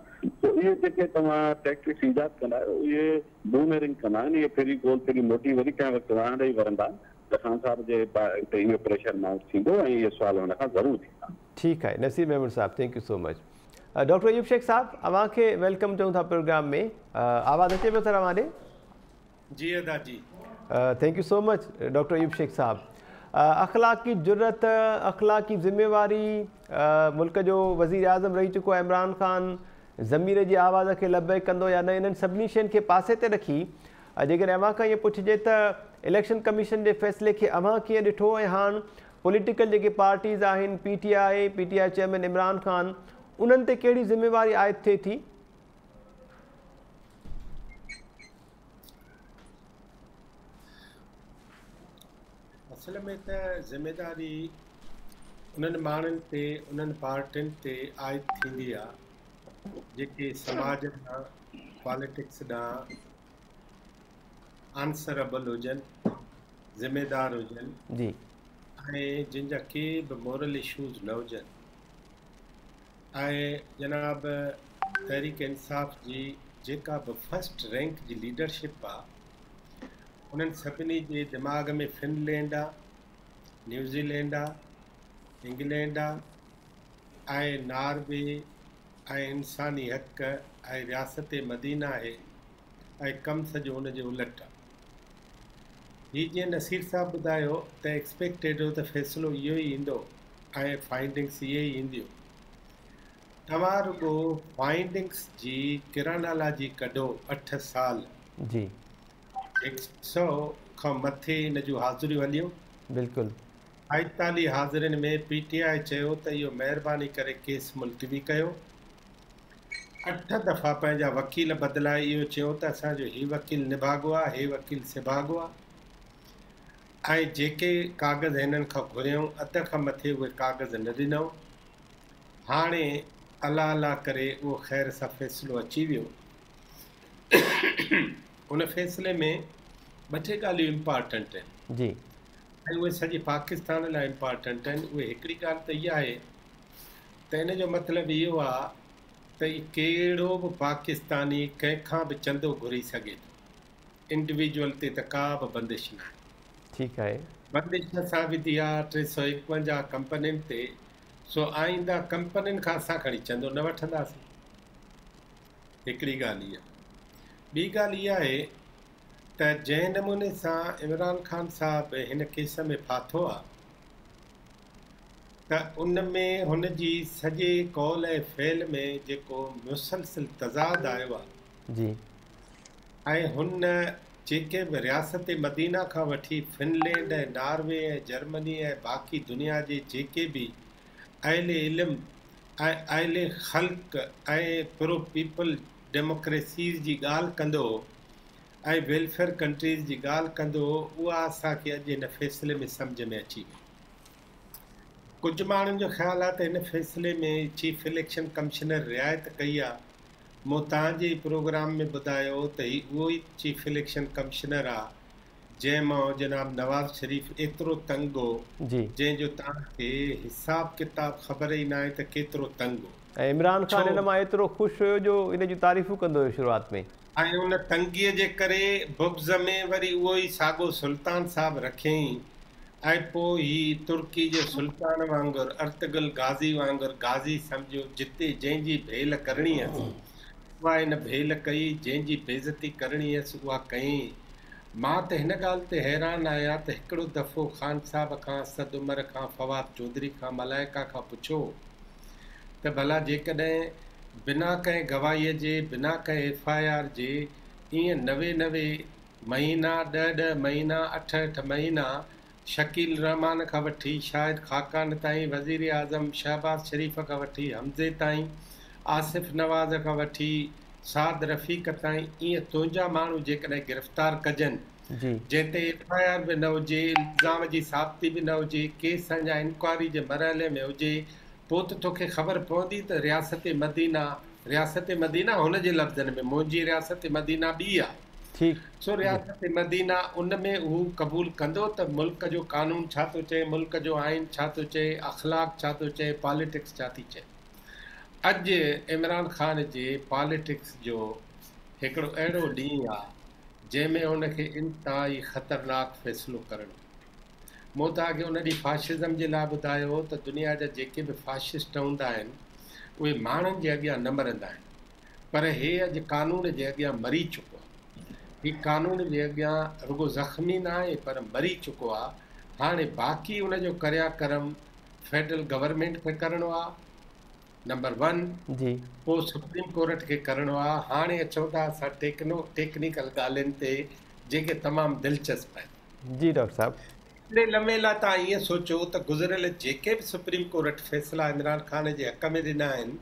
त इहे जेके तव्हां टैक्टिक्स ईजाद कंदा आहियो इहे बूमेरिंग कंदा आहिनि, इहे फिरी गोल फिरी मोटी वरी कंहिं वक़्तु रहण ॾेई वरंदा आहिनि त ख़ान साहिब जे हिते इहो प्रेशर माउंट थींदो ऐं इहे सुवाल हुन खां ज़रूरु थींदा। ठीकु आहे Naseer Mahmood Sahab, thank you so much. Doctor Ayub Shaikh Sahab, अव्हांखे वेलकम चऊं था प्रोग्राम में, आवाज़ अचे पियो सर अव्हां ॾे? जी अदा जी, thank you so much doctor Ayub Shaikh Sahab. अखलाक़ी जुर्रत, अखलाक़ी ज़िम्मेवारी, मुल्क जो वज़ीर आज़म रही चुको आहे इमरान खान, ज़मीर जी आवाज़ खे लबैक कंदो या न, इन्हनि सभिनी शयुनि खे पासे ते रखी जेकॾहिं अव्हां खां इहो पुछिजे त इलेक्शन कमीशन जे फ़ैसिले खे अव्हां कीअं ॾिठो ऐं हाणे पॉलिटिकल जेके पार्टीज़ आहिनि, पीटीआई चेयरमैन इमरान खान, उन्हनि ते कहिड़ी ज़िम्मेवारी आयद थिए थी? असल में त ज़िम्मेदारी उन्हनि माण्हुनि ते, उन्हनि पार्टियुनि ते आयद थींदी आहे जेके समाज ॾांहुं, पॉलिटिक्स ॾांहुं आंसरेबल हुजनि, ज़िम्मेदार हुजनि जी, ऐं जिन जा के बि मॉरल इशूज़ न हुजनि। ऐं जनाब तहरीक इंसाफ़ जी जेका बि फर्स्ट रैंक जी लीडरशिप आहे उन्हनि सभिनी जे दिमाग़ में फिनलैंड आहे, न्यूज़ीलैंड आहे, इंग्लैंड आहे ऐं नॉर्वे ऐं इंसानी हक़ ऐं रियासत मदीना आहे ऐं कमु सॼो उनजे उलट आहे। हीअ जीअं नसीर साहब ॿुधायो त एक्सपेक्टेड हो त फ़ैसिलो इहो ई ईंदो ऐं फाइंडिंग्स इहे ई ईंदियूं। तव्हां रुॻो फाइंडिंग्स जी किरानाला जी कढो 8 साल जी 100 खां मथे इन जूं हाज़िरियूं हलियूं। बिल्कुलु 45 हाज़िरनि में PTI चयो त इहो महिरबानी करे केस मुलतवी कयो। 8 दफ़ा पंहिंजा वकील बदिलाए इहो चयो त असांजो हीउ वकील निभागो आहे, हे वकील सिभागो आहे ऐं जेके कागज़ हिननि खां घुरियऊं अध खां मथे उहे कागज़ न ॾिनऊं। हाणे अलाह अलाह करे उहो ख़ैर सां फ़ैसिलो अची वियो। उन फ़ैसिले में 2 ॻाल्हियूं इम्पॉर्टेंट आहिनि जी ऐं उहे सॼे पाकिस्तान लाइ इम्पॉर्टेंट आहिनि। उहे हिकिड़ी ॻाल्हि त इहा आहे त इन जो मतिलबु इहो आहे त कहिड़ो बि पाकिस्तानी कंहिंखां बि चंदो घुरी सघे थो, इंडिविजुअल ते त का बि बंदिश न आहे। ठीकु आहे, बंदिश सां विधी आहे 351 कंपनियुनि ते, सो आईंदा कंपनियुनि खां असां खणी चंदो न वठंदासीं। हिकिड़ी ॻाल्हि इहा। ॿी ॻाल्हि इहा आहे त जंहिं नमूने सां इमरान ख़ान साहब हिन केस में फाथो आहे त उन में हुन जी सॼे कौल ऐं फ़ैल में जेको मुसलसिल तज़ाद आयो आहे जी ऐं हुन जेके बि रियासत मदीना खां वठी फिनलैंड ऐं नॉर्वे ऐं जर्मनी ऐं बाक़ी दुनिया जे जेके बि अहले इल्म ऐं अहले ख़ल्क़ ऐं प्रो पीपल डेमोक्रेसीज़ जी ॻाल्हि कंदो ऐं वेलफेयर कंट्रीज़ जी ॻाल्हि कंदो, उहा असांखे अॼु हिन फ़ैसिले में सम्झ में अची वई। कुझु माण्हुनि जो ख़्यालु आहे त हिन फ़ैसिले में चीफ इलेक्शन कमिशनर रिआयत कई आहे। मूं तव्हांजे प्रोग्राम में ॿुधायो त उहो ई चीफ इलेक्शन कमिशनर आहे जंहिं मां जनाब नवाज़ शरीफ़ एतिरो तंग हो जी जंहिंजो तव्हांखे हिसाब किताब ख़बर ई न आहे त केतिरो तंग हो। ऐं इमरान ख़ान हिन मां एतिरो ख़ुशि हुयो जो इन जूं तारीफ़ूं कंदो हुयो शुरूआति में, ऐं उन तंगीअ जे करे बुग़्ज़ में वरी उहो ई साॻो सुल्तान साहब रखियईं ऐं पोइ ही तुर्की जो सुल्तान वांगुरु अर्तगल गाज़ी वांगुरु गाज़ी सम्झो, जिते जंहिंजी भेल करणी हुअसि उहा हिन भेल कई, जंहिंजी बेइज़ती करणी हुअसि उहा कयईं। मां त हिन ॻाल्हि ते हैरान आहियां त हिकिड़ो दफ़ो ख़ान साहब खां, असद उमर खां, फवाद चौधरी खां, मलाइका खां पुछो त भला जेकॾहिं बिना कंहिं गवाहीअ जे, बिना कंहिं FIR जे ईअं 90 महीना, 10 महीना, 8 महीना शकील रहमान खां वठी शाहिद खाकान ताईं, वज़ीर आज़म शहबाज शरीफ़ खां वठी हमज़े ताईं, आसिफ़ नवाज़ खां वठी साद रफ़ीक़ ताईं ईअं 53 माण्हू जेकॾहिं गिरफ़्तार कजनि जंहिं ते FIR बि न हुजे, इल्ज़ाम जी साबिती बि न हुजे, केस अञा इंक्वायरी जे मरहले में हुजे, पोइ त तोखे ख़बर पवंदी त रियासत मदीना हुन जे लफ़्ज़नि में, मुंहिंजी रियासत मदीना ॿी आहे। सो रियासत मदीना उन में हू क़बूल कंदो त मुल्क जो कानून छा थो चए, मुल्क जो आइन छा थो चए, अख़लाक छा थो चए, पॉलिटिक्स छा थी चए। अॼु इमरान ख़ान जे पॉलिटिक्स जो हिकिड़ो अहिड़ो ॾींहुं आहे जंहिंमें हुनखे इंतिहाई ख़तरनाक फ़ैसिलो करणो। मूं तव्हांखे उन ॾींहुं फाशिज़म जे लाइ ॿुधायो त दुनिया जा जेके बि फाशिस्ट हूंदा आहिनि उहे माण्हुनि जे अॻियां न मरंदा आहिनि, पर हे अॼु कानून जे अॻियां मरी चुको आहे। हीउ कानून जे अॻियां रुॻो ज़ख़्मी न आहे पर मरी चुको आहे। हाणे बाक़ी उनजो कर्याकरम फेडरल गवर्नमेंट खे करिणो आहे नंबर 1 जी, पोइ सुप्रीम कोर्ट खे करिणो आहे। हाणे अचूं था असां टेक्निकल ॻाल्हियुनि ते जेके तमामु दिलचस्प आहिनि। जी डॉक्टर साहब, एॾे लम्हे लाइ तव्हां ईअं सोचो त गुज़िरियल जेके बि सुप्रीम कोर्ट फ़ैसिला इमरान ख़ान जे हक़ में ॾिना आहिनि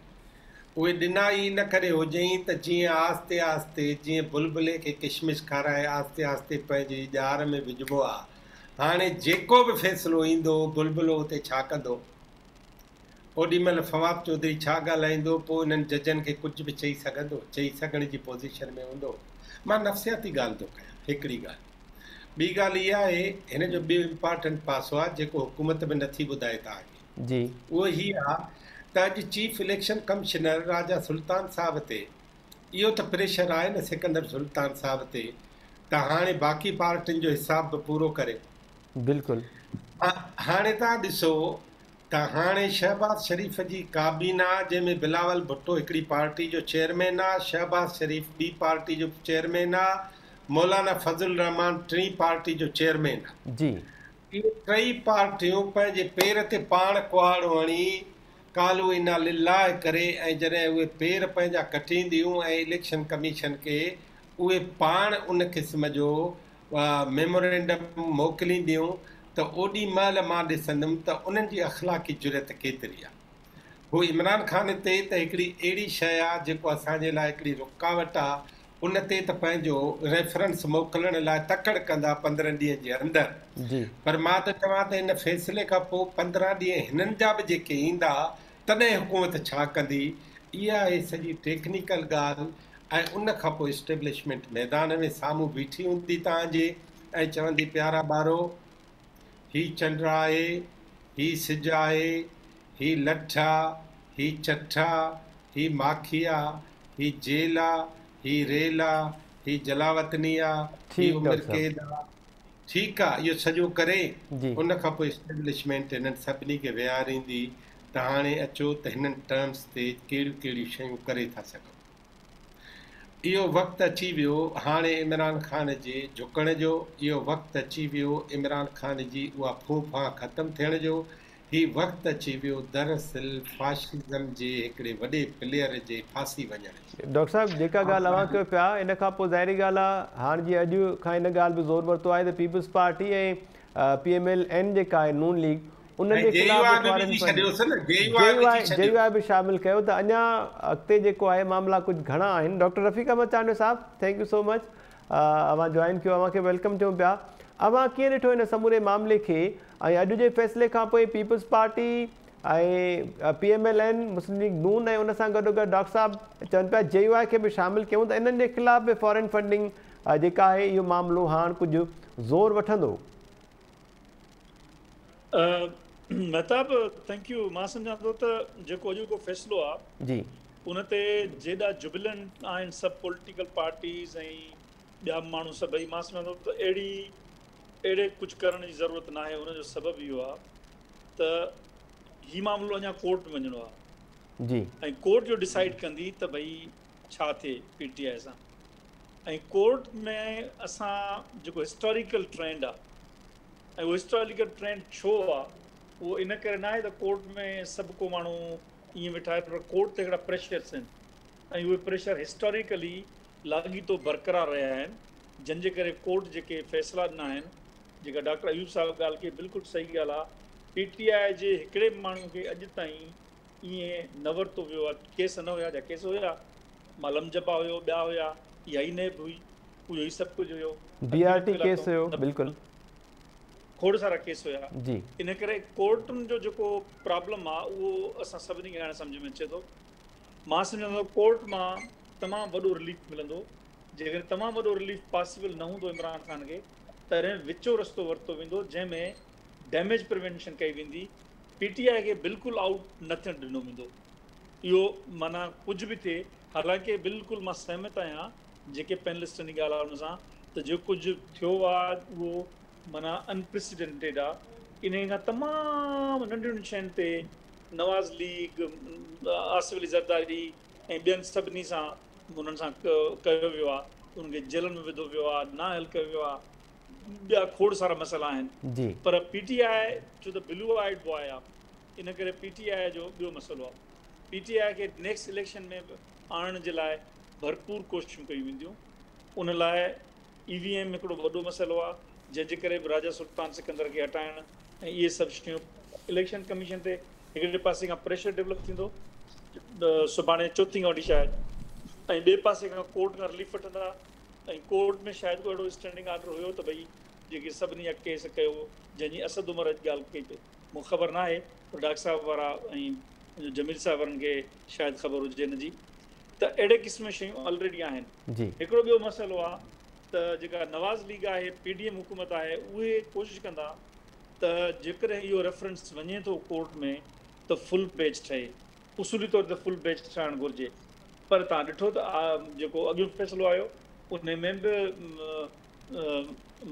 उहे ॾिना ई इन करे हुजई त जीअं आस्ते आस्ते जीअं बुलबुले खे किशमिश खाराए आस्ते आस्ते पंहिंजी ॼार में विझिबो आहे। हाणे जेको बि फ़ैसिलो ईंदो बुलबुलो उते छा कंदो, ओॾीमहिल फवाद चौधरी छा ॻाल्हाईंदो, पोइ इन्हनि जजनि खे कुझु बि चई सघंदो, चई सघण जी पोज़ीशन में हूंदो। मां नफ़सियाती ॻाल्हि थो कयां हिकिड़ी ॻाल्हि। ॿी ॻाल्हि इहा आहे, हिन जो ॿियो इम्पॉर्टेंट पासो आहे जेको हुकूमत में नथी ॿुधाए तव्हांखे जी, उहो हीअ आहे त अॼु चीफ इलेक्शन कमिशनर राजा सुल्तान साहब ते इहो त प्रेशर आहे न सिकंदर सुल्तान साहब ते, त हाणे बाक़ी पार्टियुनि जो हिसाब बि पूरो करे। बिल्कुलु। हाणे तव्हां ॾिसो त हाणे शहबाज़ शरीफ़ जी काबीना, जंहिंमें बिलावल भुट्टो हिकिड़ी पार्टी जो चेयरमैन आहे, शहबाज़ शरीफ़ ॿी पार्टी जो चेयरमैन आहे, मौलाना फज़ल रहमान टी पार्टी जो चेयरमैन आहे। जी, इहे टई पार्टियूं पंहिंजे पेर ते पाण कुहाड़ हणी कालू इना लाहे करे, ऐं जॾहिं उहे पेर पंहिंजा कटींदियूं ऐं इलेक्शन कमीशन खे उहे पाण उन क़िस्म जो मेमोरेंडम मोकिलींदियूं, त ओॾी महिल मां ॾिसंदुमि त उन्हनि जी अख़लाक़ी जुरत केतिरी आहे। हू इमरान ख़ान ते त हिकिड़ी अहिड़ी शइ आहे जेको असांजे लाइ हिकिड़ी रुकावट आहे, उन ते त पंहिंजो रेफरेंस मोकिलण लाइ तकड़ि कंदा 15 ॾींहं जे अंदरि। पर मां त चवां त इन फ़ैसिले खां पोइ 15 ॾींहं हिननि जा बि जेके ईंदा तॾहिं हुकूमत छा कंदी, इहा आहे सॼी टेक्निकल ॻाल्हि। ऐं उन खां पोइ इस्टेब्लिशमेंट मैदान में साम्हूं बीठी हूंदी तव्हांजे ऐं चवंदी प्यारा ॿारो, ही चंड आहे, ही सिज आहे, ही लठ आहे, ही चठ आहे, ही माखी आहे, ही जेल आहे, ही रेल आहे, ही जलावतनी आहे, ही उमिरि क़ैद आहे। ठीकु आहे, इहो सॼो करे उन खां पोइ इस्टेब्लिशमेंट हिननि सभिनी खे विहारींदी त हाणे अचो त हिननि टर्म्स ते कहिड़ियूं कहिड़ियूं शयूं करे था सघूं। इहो वक़्तु अची वियो हाणे इमरान ख़ान जे झुकण जो, इहो वक़्तु अची वियो इमरान ख़ान जी उहा फूफा ख़तमु थियण जो, हीउ वक़्तु अची वियो दरअसल फाशिज़म जे हिकिड़े वॾे प्लेयर जे फांसी वञण जो। डॉक्टर साहब, जेका ॻाल्हि अव्हां कयो पिया, इन खां पोइ ज़ाहिरी ॻाल्हि आहे हाणे जीअं अॼु खां इन ॻाल्हि बि ज़ोर वरितो आहे त पीपल्स पार्टी ऐं PMLN जेका आहे नून लीग, उन्हनि जे JUI बि शामिल कयो, त अञा अॻिते जेको आहे मामला कुझु घणा आहिनि। डॉक्टर रफ़ीक अहमद चांडो साहब, थैंक यू सो मच, अव्हां जॉइन कयो, अव्हांखे वेलकम चऊं पिया। अव्हां कीअं ॾिठो हिन समूरे मामले खे, ऐं अॼु जे फ़ैसिले खां पोइ पीपल्स पार्टी ऐं PMLN मुस्लिम लीग नून ऐं उन सां गॾोगॾु डॉक्टर साहब चवनि पिया JUI खे बि शामिल कयूं, त इन्हनि जे ख़िलाफ़ बि फॉरेन फंडिंग जेका आहे इहो मामिलो हाणे कुझु ज़ोर वठंदो? महताब, थैंक यू। मां सम्झां थो त जेको अॼोको फ़ैसिलो आहे जी, उन ते जेॾा जुबिलेंट आहिनि सभु पॉलिटिकल पार्टीज़ ऐं ॿिया माण्हू सभई, मां सम्झां थो त अहिड़े कुझु करण जी ज़रूरत न आहे। उनजो सबबु इहो आहे त हीउ मामिलो अञा कोर्ट में वञिणो आहे जी, ऐं कोर्ट जो डिसाइड कंदी त भई छा थिए PTI सां। ऐं कोर्ट में असां जेको हिस्टोरिकल ट्रेंड आहे, ऐं उहो हिस्टोरिकल ट्रेंड छो आहे, उहो इन करे न आहे त कोर्ट में सभु को माण्हू ईअं वेठा आहिनि, पर कोर्ट ते हिकिड़ा प्रेशर्स आहिनि, ऐं उहे प्रेशर हिस्टोरिकली लाॻीतो बरक़रार रहिया आहिनि, जंहिंजे करे कोर्ट जेके फ़ैसिला ॾिना आहिनि, जेका डॉक्टर अयूब साहब ॻाल्हि कई बिल्कुलु सही ॻाल्हि आहे। PTI जे हिकिड़े बि माण्हू खे अॼु ताईं ईअं न वरितो वियो आहे, केस न हुया, जा केस हुया, मालम जबा हुयो, ॿिया हुया, इहा ई नेब हुई, उहो ई सभु कुझु हुयो, BRT केस हुयो, बिल्कुलु खोड़ सारा केस हुया जी। इन करे कोर्टुनि जो जेको प्रॉब्लम आहे उहो असां सभिनी खे हाणे सम्झ में अचे थो। मां सम्झंदो कोर्ट मां तमामु वॾो रिलीफ मिलंदो। जेकर तमामु वॾो रिलीफ पॉसिबल न हूंदो इमरान ख़ान खे, त विचो रस्तो वरितो वेंदो जंहिंमें डैमेज प्रिवेंशन कई वेंदी, PTI खे बिल्कुलु आउट न थियणु ॾिनो वेंदो। इहो माना कुझु बि थिए, हालांकि बिल्कुलु मां सहमत आहियां जेके पैनलिस्टनि जी ॻाल्हि आहे उन सां, त जो कुझु थियो आहे उहो माना अनप्रेसिडेंटेड आहे। इन खां तमामु नंढियुनि शयुनि ते नवाज़ लीग, आसिफ अली ज़रदारी ऐं ॿियनि सभिनी सां उन्हनि सां कयो वियो आहे, उनखे जेलनि में विधो वियो आहे, नाअहल कयो वियो आहे, ॿिया खोड़ सारा मसइला आहिनि। पर PTI छो त ब्लू आइड बॉय आहे, इन करे PTI जो ॿियो मसइलो आहे। PTI खे नेक्स्ट इलेक्शन में आणण जे लाइ भरपूर कोशिशूं कयूं वेंदियूं। उन लाइ EVM हिकिड़ो वॾो मसइलो आहे, जंहिंजे करे बि राजा सुल्तान सिकंदर खे हटाइण ऐं इहे सभु शयूं इलेक्शन कमीशन ते हिकिड़े पासे खां प्रेशर डेवलप थींदो सुभाणे चौथी खां वठी शायदि, ऐं ॿिए पासे खां कोर्ट खां रिलीफ वठंदा, ऐं कोर्ट में शायदि को अहिड़ो स्टैंडिंग ऑर्डर हुयो त भई जेके सभिनी जा केस कयो, जंहिंजी असद उमिरि अॼु ॻाल्हि कई पई, मूंखे ख़बर न आहे, पर डॉक्टर साहब वारा ऐं जमील साहब वारनि खे शायदि ख़बर हुजे हिन जी, त अहिड़े क़िस्म शयूं ऑलरेडी आहिनि। हिकिड़ो ॿियो मसइलो आहे त जेका नवाज़ लीग आहे, PDM हुकूमत आहे, उहे कोशिशि कंदा त जेकॾहिं इहो रेफरेंस वञे थो कोर्ट में त फुल पेज ठहे, उसूली तौर ते फुल पेज ठहणु घुरिजे। पर तव्हां ॾिठो त जेको अॻियो फ़ैसिलो आयो उन में बि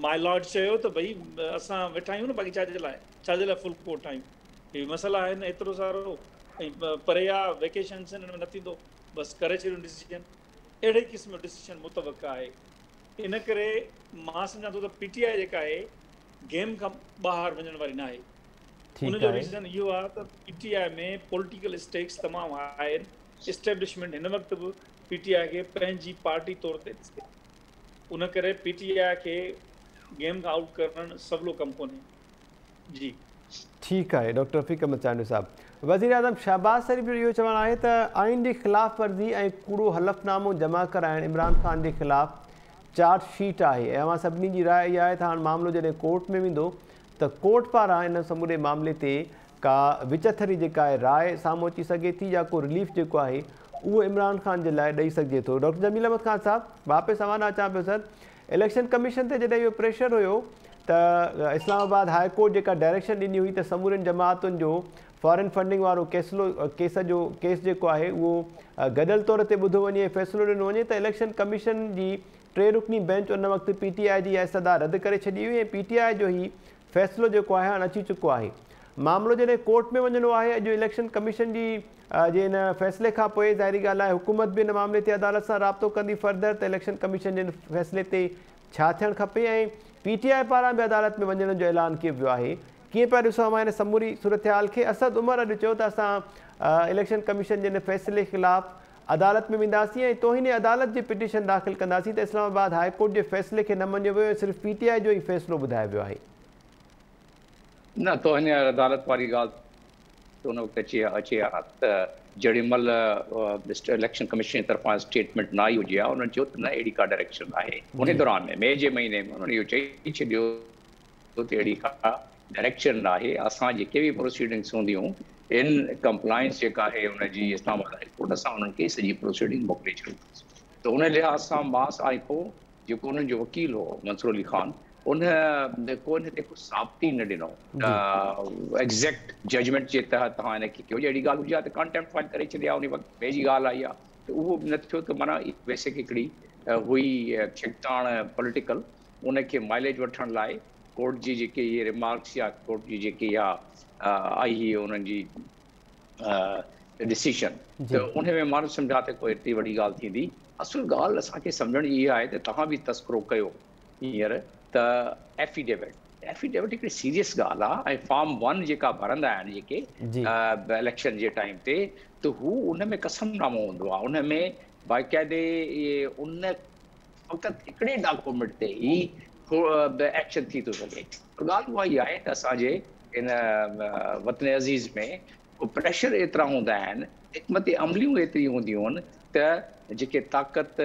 माय लॉर्ड चयो त भई असां वेठा आहियूं न, बाक़ी छाजे लाइ फुल कोर्ट आहियूं, इहे मसइला आहिनि एतिरो सारो, ऐं परे आहे वेकेशन्स हिन में न थींदो, बसि करे छॾियो डिसीजन। अहिड़े क़िस्म जो डिसीजन मुतवक़ आहे। इन करे मां सम्झां थो त PTI जेका आहे गेम खां ॿाहिरि वञण वारी न आहे। उनजो रीज़न इहो आहे त PTI में पॉलिटिकल स्टेक्स तमामु आहिनि। इस्टेब्लिशमेंट हिन वक़्तु बि PTI खे पंहिंजी पार्टी तौर ते ॾिसे, उन करे PTI खे गेम खां आउट करणु सवलो कमु कोन्हे। जी ठीकु आहे डॉक्टर रफ़ीक अहमद चांडू साहब। वज़ीर आज़म शहबाज़ शरीफ़ जो इहो चवणु आहे त आइन जी ख़िलाफ़ वर्ज़ी ऐं कूड़ो हलफ़नामो जमा कराइणु इमरान ख़ान जे ख़िलाफ़ चार्जशीट आहे, ऐं अवां सभिनी जी राय इहा आहे त हाणे मामिलो जॾहिं कोर्ट में वेंदो त कोर्ट पारां इन समूरे मामले ते का विचथरी जेका आहे राय साम्हूं अची सघे थी, या को रिलीफ जेको आहे उहो इमरान ख़ान जे लाइ ॾेई सघिजे थो। डॉक्टर जमील अहमद ख़ान साहब वापसि अवां ॾांहुं अचां पियो सर, इलेक्शन कमीशन ते जॾहिं इहो प्रेशर हुयो त इस्लामाबाद हाई कोर्ट जेका डायरेक्शन ॾिनी हुई त समूरनि जमातुनि जो फॉरेन फंडिंग वारो केस जेको आहे उहो गॾियल तौर ते ॿुधो वञे, फ़ैसिलो ॾिनो वञे, त इलेक्शन कमीशन जी 3 रुकनी बेंच उन वक़्तु PTI जी इहा सदा रद्द करे छॾी हुई, ऐं PTI जो ई फ़ैसिलो जेको आहे हाणे अची चुको आहे। मामिलो जॾहिं कोर्ट में वञिणो आहे, अॼु इलेक्शन कमीशन जी जे हिन फ़ैसिले खां पोइ ज़ाहिरी ॻाल्हि आहे हुकूमत बि हिन मामले ते अदालत सां राब्तो कंदी फर्दर त इलेक्शन कमीशन जे फ़ैसिले ते छा थियणु खपे, ऐं PTI पारां बि अदालत में वञण जो ऐलान कयो वियो आहे। कीअं पिया ॾिसो हिन समूरी सूरत हाल खे? असद उमर अॼु चयो त असां इलेक्शन कमीशन जे हिन फ़ैसिले ख़िलाफ़ अदालत में वेंदासीं ऐं तोहिन अदालत जी पिटीशन दाख़िल कंदासीं त इस्लामाबाद हाई कोर्ट जे फ़ैसिले खे न मञियो वियो, सिर्फ़ु PTI जो ई फ़ैसिलो ॿुधायो वियो आहे। न तोहिन अदालत वारी ॻाल्हि उन वक़्तु अचे आहे त जेॾी महिल इलेक्शन कमीशन जी तरफ़ां स्टेटमेंट न आई हुजे, उन्हनि चयो त न अहिड़ी का डायरेक्शन आहे। उन दौरान में मई जे महीने में उन्हनि इहो चई छॾियो त अहिड़ी का डायरेक्शन न आहे। असां जेके बि प्रोसीडिंग्स हूंदियूं इन कंप्लायंस जेका आहे हुनजी इस्लामाबाद हाई कोर्ट, असां उन्हनि खे सॼी प्रोसीडिंग मोकिले छॾींदासीं। त उन लिहाज़ सां मां आई पोइ जेको उन्हनि जो वकील हो मंसूर अली ख़ान, उन को हिते कुझु साबिती न ॾिनो एग्ज़ैक्ट जजमेंट जे तहत तव्हां हिनखे कयो। अहिड़ी ॻाल्हि हुजे हा त कॉन्टेम्प्ट फाइल करे छॾिया, उन वक़्तु पंहिंजी ॻाल्हि आई आहे, त उहो बि न थियो। त माना वैसे हिकिड़ी हुई छिकताण पॉलिटिकल, उनखे माइलेज वठण लाइ कोर्ट जी जेके इहे रिमार्क्स या कोर्ट जी जेकी इहा आई हुई उन्हनि जी डिसीशन, त उन में माण्हू सम्झा त कोई एतिरी वॾी ॻाल्हि थींदी। असुल ॻाल्हि असांखे सम्झण जी इहा आहे त तव्हां बि तस्करो कयो हींअर त एफिडेविट हिकिड़ी सीरियस ॻाल्हि आहे, ऐं फॉर्म 1 जेका भरंदा आहिनि जेके इलेक्शन जे टाइम ते, त हू उन में कसमनामो हूंदो आहे। उन में बाक़ाइदे इहे उन फ़क़ति हिकिड़े डॉक्यूमेंट ते ई एक्शन थी थो सघे। ॻाल्हि उहा ई आहे त असांजे इन वतन अज़ीज़ में प्रेशर एतिरा हूंदा आहिनि, हिकमत अमलियूं एतिरी हूंदियूं आहिनि त जेके ताक़त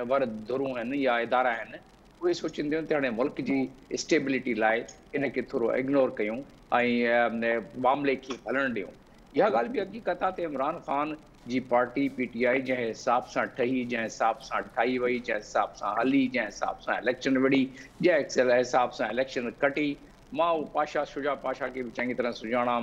वर धुरूं आहिनि या इदारा आहिनि, उहे सोचींदियूं आहिनि त हाणे मुल्क जी स्टेबिलिटी लाइ इनखे थोरो इग्नोर कयूं ऐं मामले खे हलणु ॾियूं। इहा ॻाल्हि बि हक़ीक़त आहे त इमरान ख़ान जी पार्टी PTI जंहिं हिसाब सां ठही, जंहिं हिसाब सां ठाही वई, जंहिं हिसाब सां हली, जंहिं हिसाब सां इलेक्शन विढ़ी, जंहिं हिसाब सां इलेक्शन कटी, मां उहो पाशा शुजा पाशा खे बि चङी तरह सुञाणा,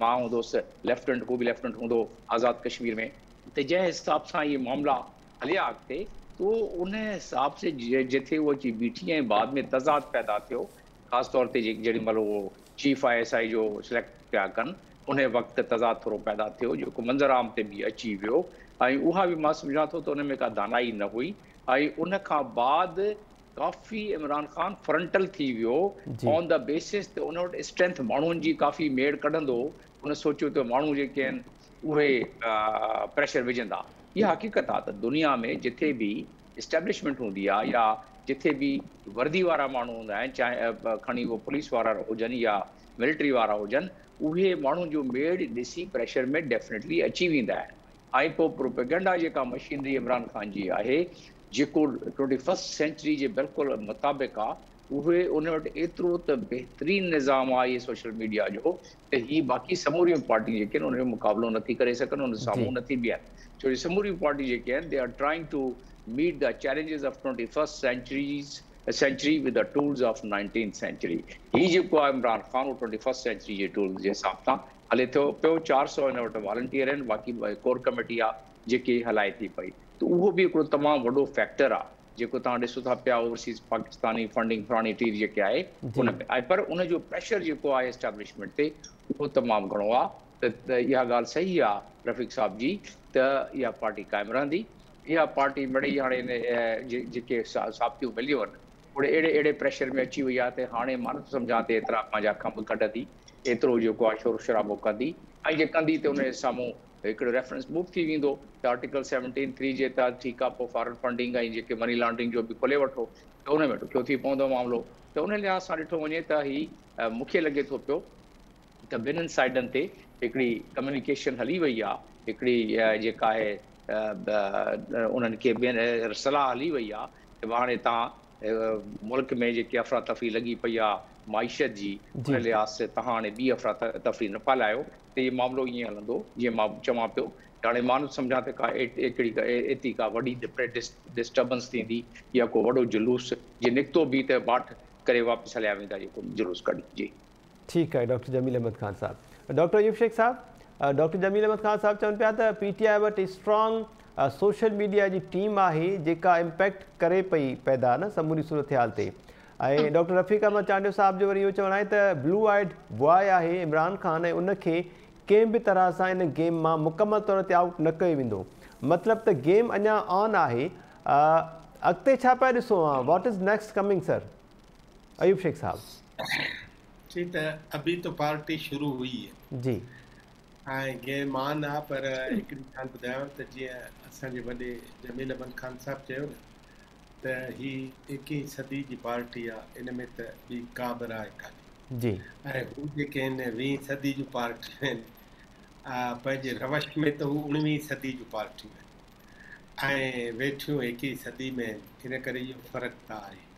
मां हूंदुसि लेफ्टिनेंट, हू बि लेफ्टिनेंट हूंदो आज़ाद कश्मीर में, त जंहिं हिसाब सां इहे मामला हलिया अॻिते, तो उन हिसाब से जिथे उहो अची बीठी ऐं बाद में तज़ाद पैदा थियो, ख़ासि तौर ते जेॾी महिल उहो चीफ ISI जो सिलेक्ट पिया कनि, उन वक़्तु तज़ाद थोरो पैदा थियो जेको मंज़र आम ते बि अची वियो, ऐं उहा बि मां सम्झां थो त उन में का दानाई न हुई। ऐं उन खां बाद काफ़ी इमरान ख़ान फ्रंटल थी वियो ऑन द बेसिस त उन वटि स्ट्रेंथ माण्हुनि जी काफ़ी मेड़ कढंदो। उन सोचियो त माण्हू जेके आहिनि उहे प्रेशर विझंदा। इहा हक़ीक़त आहे त दुनिया में जिथे बि इस्टेब्लिशमेंट हूंदी आहे या जिथे बि वर्दी वारा माण्हू हूंदा आहिनि, चाहे खणी उहो पुलिस वारा हुजनि या मिलिट्री वारा हुजनि, उहे माण्हुनि जो मेड़ ॾिसी प्रेशर में डेफिनेटली अची वेंदा आहिनि। ऐं पोइ प्रोपेगेंडा जेका मशीनरी इमरान ख़ान जी आहे, जेको 21st सेंचुरी जे बिल्कुलु मुताबिक़ आहे, उहे उन वटि एतिरो त बहितरीनु निज़ाम आहे इहे सोशल मीडिया जो, त हीअ बाक़ी समूरियूं पार्टियूं जेके आहिनि उन जो मुक़ाबिलो नथी करे सघनि, उन साम्हूं नथी बीहनि। छो जो समूरियूं पार्टियूं जेके आहिनि, दे आर ट्राइंग टू मीट the challenges of 21st century with the tools of 19th century। हीअ जेको आहे इमरान ख़ान उहो 21st सेंचुरी जे टूल्स जे हिसाब सां हले थो पियो। 400 हिन वटि वॉलंटियर आहिनि, बाक़ी कोर कमेटी आहे जेके हलाए थी पई। त उहो बि हिकिड़ो तमामु वॾो फैक्टर आहे जेको तव्हां ॾिसो था पिया ओवरसीज़ पाकिस्तानी फंडिंग फलाणी टीर जेके आहे उन में ऐं पर उन जो प्रेशर जेको आहे एस्टेब्लिशमेंट ते उहो तमामु घणो आहे। त इहा ॻाल्हि सही आहे रफ़ीक साहब जी त इहा पार्टी क़ाइमु रहंदी। इहा पार्टी मिड़ई हाणे जेके साबितियूं मिलियूं आहिनि उहे अहिड़े प्रेशर में अची वई आहे त हाणे मां नथो सम्झां त एतिरा पंहिंजा खंभ कढंदी, एतिरो जेको आहे शोर शराबो कंदी ऐं जे कंदी त उन जे साम्हूं हिकिड़ो रेफरेंस बुक थी वेंदो त आर्टिकल 17(3) जे तहत ठीकु आहे पोइ फॉरेन फंडिंग ऐं जेके मनी लॉन्ड्रिंग जो बि खोले वठो त उन में ॾुखियो थी पवंदो मामिलो। त उन लिहाज़ सां ॾिठो वञे त ही मूंखे लॻे थो पियो त ॿिन्हिनि साइडनि ते हिकिड़ी कम्युनिकेशन हली वई आहे, हिकिड़ी जेका आहे उन्हनि खे ॿियनि सलाह हली वई आहे कि हाणे तव्हां मुल्क में जेकी अफ़रा तफ़री लॻी पई आहे माइशत जी उन लिहाज़ से तव्हां हाणे ॿी अफ़रा तफ़री न फैलायो त इहो मामिलो ईअं हलंदो जीअं मां चवां पियो त हाणे मां नथो सम्झां त का एतिरी का वॾी डिस्टर्बेंस थींदी या को वॾो जुलूस जे निकितो बि त बाट करे वापसि हलिया वेंदा जेको जुलूस कढी। जी ठीकु आहे डॉक्टर जमील अहमद ख़ान साहब। डॉक्टर अयूब शेख साहब, डॉक्टर जमील अहमद ख़ान साहब चवनि पिया त PTI वटि स्ट्रॉन्ग सोशल मीडिया जी टीम आहे जेका इम्पैक्ट करे पई पैदा न समूरी सूरत हाल ते। ऐं डॉक्टर रफ़ीक अहमद चांडियो साहब जो वरी इहो चवणु आहे त ब्लू आइड बॉय आहे इमरान ख़ान ऐं उनखे कंहिं बि तरह सां इन गेम मां मुकमल तौर ते आउट न कयो वेंदो, मतिलबु त गेम अञा ऑन आहे। अॻिते छा पिया ॾिसो आहे, what is next coming sir? Ayub Shaikh Sahab ji, त अभी तो पार्टी शुरू हुई है जी ऐं गेम ऑन आहे, पर हिकिड़ी ॻाल्हि ॿुधायांव त जीअं असांजे वॾे जमील अहमद ख़ान साहब चयो न त ही 21वीं सदी जी पार्टी आहे, इन में त ॿी का बि राय कान्हे जी ऐं हू जेके आहिनि 20वीं सदी जूं पार्टियूं आहिनि पंहिंजे रवश में त हू 19वीं सदी जूं पार्टियूं आहिनि ऐं वेठियूं 21वीं सदी में आहिनि, इन करे इहो फ़र्क़ु त आहे।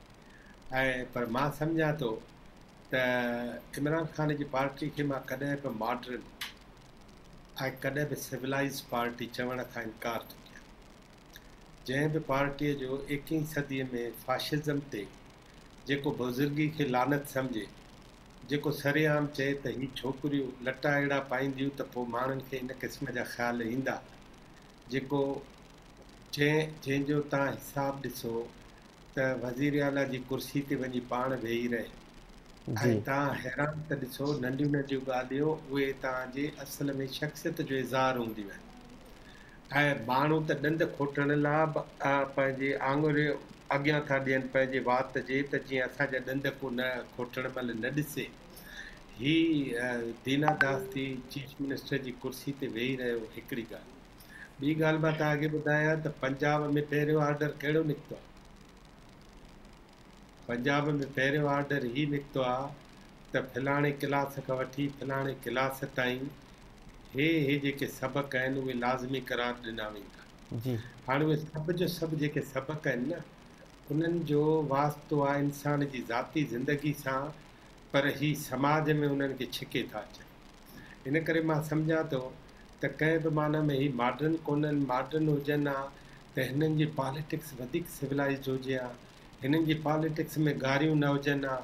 ऐं पर मां सम्झां थो त इमरान ख़ान जी पार्टी खे मां कॾहिं बि मॉडर्न ऐं कॾहिं बि सिविलाइज़ पार्टी चवण खां इनकार थो कयां। जंहिं बि पार्टीअ जो 21वीं सदीअ में फाशिज़म ते जेको बुज़ुर्गी खे लानत सम्झे, जेको सरेआम चए त ही छोकिरियूं लटा अहिड़ा पाईंदियूं त पोइ माण्हुनि खे इन क़िस्म जा ख़्याल ईंदा, जेको जंहिंजो तव्हां हिसाबु ॾिसो त वज़ीर आला जी कुर्सी ते वञी पाण वेही रहे ऐं तव्हां हैरान त ॾिसो नंढियूं नंढियूं ॻाल्हियूं उहे तव्हांजे असल में शख़्सियत जो इज़हार हूंदियूं आहिनि ऐं माण्हू त ॾंद खोटण लाइ पंहिंजे आङुरियूं अॻियां था ॾियनि पंहिंजे वात जे त जीअं असांजा ॾंद को न खोटण महिल न ॾिसे। ही दीना दास थी चीफ मिनिस्टर जी कुर्सी ते वेही रहियो हिकिड़ी ॻाल्हि। ॿी ॻाल्हि मां तव्हांखे ॿुधायां त पंजाब में पहिरियों ऑर्डर कहिड़ो निकितो आहे? पंजाब में पहिरियों ऑर्डर ही निकितो आहे त फलाणे क्लास खां वठी फलाणे क्लास ताईं हे जेके सबक़ आहिनि उहे लाज़मी करार ॾिना वेंदा। हाणे उहे सभ जो सभु जेके सबक़ आहिनि न उन्हनि जो वास्तो आहे इंसान जी ज़ाती ज़िंदगी सां, पर ही समाज में उन्हनि खे छिके था अचनि। इन करे मां सम्झां थो त कंहिं बि माना में ही मॉडर्न कोन्हनि, मॉडर्न हुजनि हा त हिननि जी पॉलिटिक्स वधीक सिविलाइज़ड हुजे हा, हिननि जी पॉलिटिक्स में गारियूं न हुजनि हा,